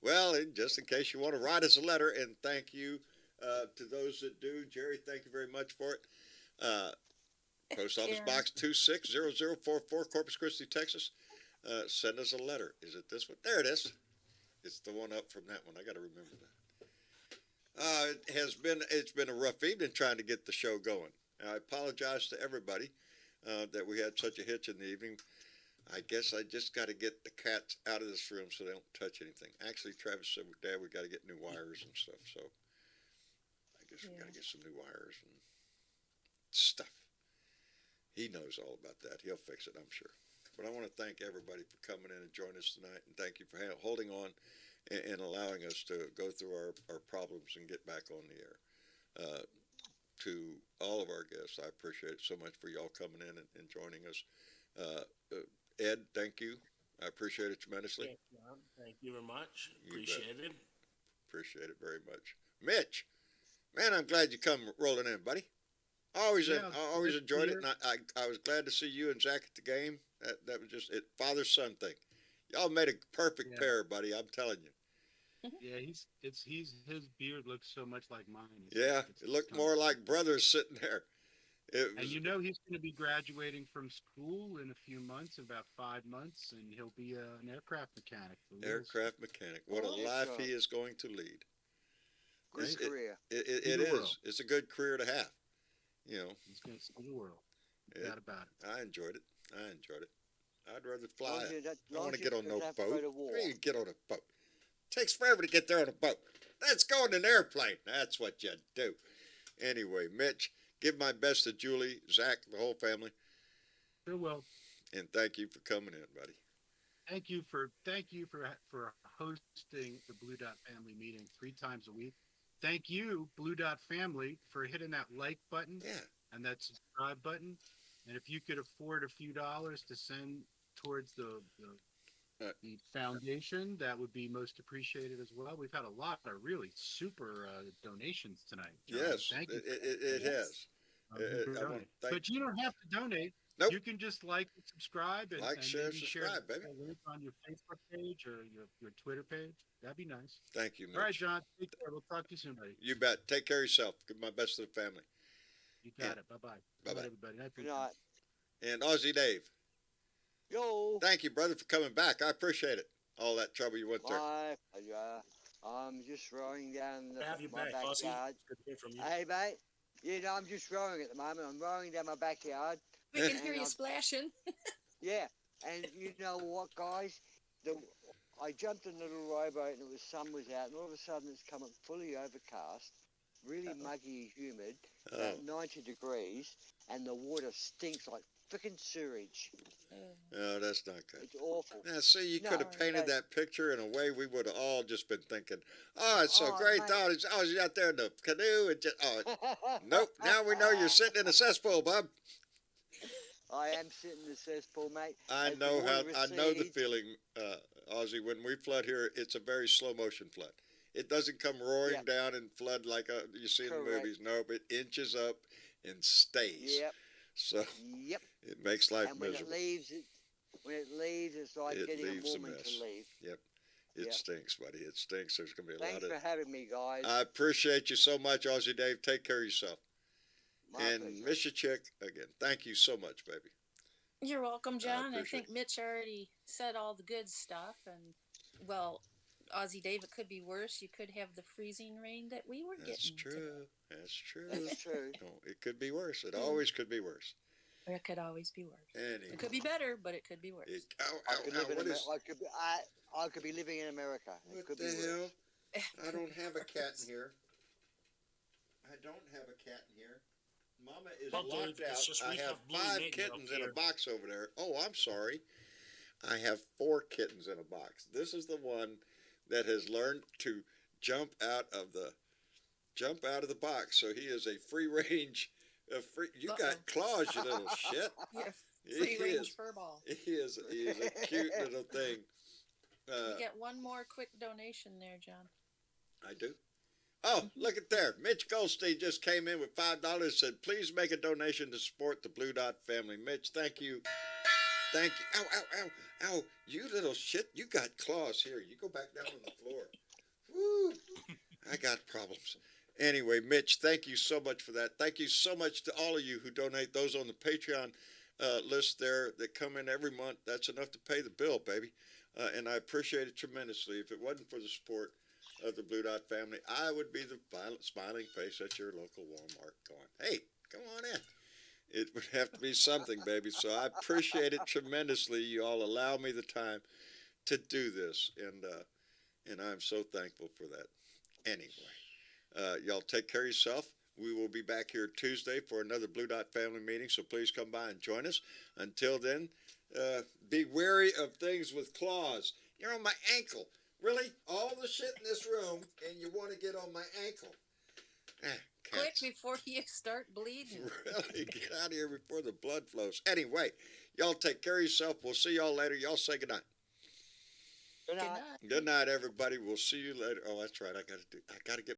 Speaker 1: Well, just in case you want to write us a letter, and thank you to those that do. Jerry, thank you very much for it. Post Office Box 260044, Corpus Christi, Texas. Send us a letter. Is it this one? There it is. It's the one up from that one. I got to remember that. It's been a rough evening trying to get the show going. I apologize to everybody that we had such a hitch in the evening. I guess I just got to get the cats out of this room so they don't touch anything. Actually, Travis said, Dad, we got to get new wires and stuff. So I guess we got to get some new wires and stuff. He knows all about that. He'll fix it, I'm sure. But I want to thank everybody for coming in and joining us tonight. And thank you for holding on and allowing us to go through our problems and get back on the air. To all of our guests, I appreciate it so much for y'all coming in and joining us. Ed, thank you. I appreciate it tremendously.
Speaker 8: Thank you very much. Appreciate it.
Speaker 1: Appreciate it very much. Mitch, man, I'm glad you come rolling in, buddy. I always enjoyed it, and I was glad to see you and Zach at the game. That was just it, father-son thing. Y'all made a perfect pair, buddy. I'm telling you.
Speaker 7: Yeah, his beard looks so much like mine.
Speaker 1: It looked more like brothers sitting there.
Speaker 7: And you know he's going to be graduating from school in a few months, about 5 months, and he'll be an aircraft mechanic.
Speaker 1: Aircraft mechanic. What a life he is going to lead.
Speaker 5: Great career.
Speaker 1: It is. It's a good career to have. You know.
Speaker 7: He's going to see the world. No doubt about it.
Speaker 1: I enjoyed it. I'd rather fly. I don't want to get on no boat. I mean, get on a boat. It takes forever to get there on a boat. Let's go in an airplane. That's what you do. Anyway, Mitch, give my best to Julie, Zach, the whole family.
Speaker 7: Sure will.
Speaker 1: And thank you for coming in, buddy.
Speaker 7: Thank you for hosting the Blue Dot Family meeting 3 times a week. Thank you, Blue Dot Family, for hitting that like button and that subscribe button. And if you could afford a few dollars to send towards the foundation, that would be most appreciated as well. We've had a lot of really super donations tonight, John.
Speaker 1: Yes,
Speaker 7: thank you.
Speaker 1: it has.
Speaker 7: But you don't have to donate.
Speaker 1: Nope.
Speaker 7: You can just like and subscribe and
Speaker 1: share,
Speaker 7: maybe
Speaker 1: subscribe,
Speaker 7: share
Speaker 1: baby.
Speaker 7: a link on your Facebook page or your Twitter page. That'd be nice.
Speaker 1: Thank you, Mitch.
Speaker 7: All right, John. Take care. We'll talk to you soon, buddy.
Speaker 1: You bet. Take care of yourself. Give my best to the family.
Speaker 7: You got it. Bye-bye.
Speaker 1: Bye-bye.
Speaker 7: Everybody.
Speaker 5: Good night.
Speaker 1: And Aussie Dave.
Speaker 5: Yo.
Speaker 1: Thank you, brother, for coming back. I appreciate it. All that trouble you went through.
Speaker 5: My pleasure. I'm just rowing down my
Speaker 8: Aussie.
Speaker 5: backyard.
Speaker 8: Good to hear from you.
Speaker 5: Hey, mate. You know, I'm just rowing at the moment. I'm rowing down my backyard.
Speaker 2: We can hear you splashing.
Speaker 5: Yeah, and you know what, guys? I jumped in a little rowboat and the sun was out, and all of a sudden it's come up fully overcast, really muggy, humid, about 90 degrees, and the water stinks like frickin' sewage.
Speaker 1: Oh, that's not good.
Speaker 5: It's awful.
Speaker 1: Now, see, you could have painted that picture in a way we would have all just been thinking, oh, it's so great, Don. He's out there in the canoe. And just, nope, now we know you're sitting in a cesspool, bub.
Speaker 5: I am sitting in the cesspool, mate.
Speaker 1: I know the feeling, Ozzy. When we flood here, it's a very slow motion flood. It doesn't come roaring down and flood like you see in the movies. Nope, it inches up and stays.
Speaker 5: Yep.
Speaker 1: So it makes life miserable.
Speaker 5: When it leaves, it's like getting a woman to leave.
Speaker 1: Yep. It stinks, buddy. It stinks. There's going to be a lot of...
Speaker 5: Thanks for having me, guys.
Speaker 1: I appreciate you so much, Aussie Dave. Take care of yourself.
Speaker 5: My
Speaker 1: pleasure. Miss you, Chick, again. Thank you so much, baby.
Speaker 2: You're welcome, John. I think Mitch already said all the good stuff. And, well, Aussie Dave, it could be worse. You could have the freezing rain that we were getting.
Speaker 1: That's true. That's true.
Speaker 5: That's true.
Speaker 1: No, it could be worse. It always could be worse.
Speaker 2: It could always be worse.
Speaker 1: Anyway.
Speaker 2: It could be better, but it could be worse.
Speaker 5: I could be living in America.
Speaker 1: What the hell? I don't have a cat in here. Mama is locked out. I have 5 kittens in a box over there. Oh, I'm sorry. I have 4 kittens in a box. This is the one that has learned to jump out of the box. So he is a free range. You got claws, you little shit.
Speaker 2: Yeah, free range furball.
Speaker 1: He is a cute little thing.
Speaker 2: You get one more quick donation there, John.
Speaker 1: I do. Oh, look at there. Mitch Goldstein just came in with $5, said, please make a donation to support the Blue Dot family. Mitch, thank you. Thank you. Ow, ow, ow, ow. You little shit. You got claws here. You go back down on the floor. Woo. I got problems. Anyway, Mitch, thank you so much for that. Thank you so much to all of you who donate. Those on the Patreon list there that come in every month. That's enough to pay the bill, baby. And I appreciate it tremendously. If it wasn't for the support of the Blue Dot family, I would be the smiling face at your local Walmart going, hey, come on in. It would have to be something, baby. So I appreciate it tremendously. You all allow me the time to do this. And I'm so thankful for that. Anyway, y'all take care of yourself. We will be back here Tuesday for another Blue Dot family meeting. So please come by and join us. Until then, be wary of things with claws. You're on my ankle. Really? All the shit in this room, and you want to get on my ankle.
Speaker 2: Quick, before you start bleeding.
Speaker 1: Really? Get out of here before the blood flows. Anyway, y'all take care of yourself. We'll see y'all later. Y'all say goodnight.
Speaker 5: Good night.
Speaker 1: Good night, everybody. We'll see you later. Oh, that's right. I gotta get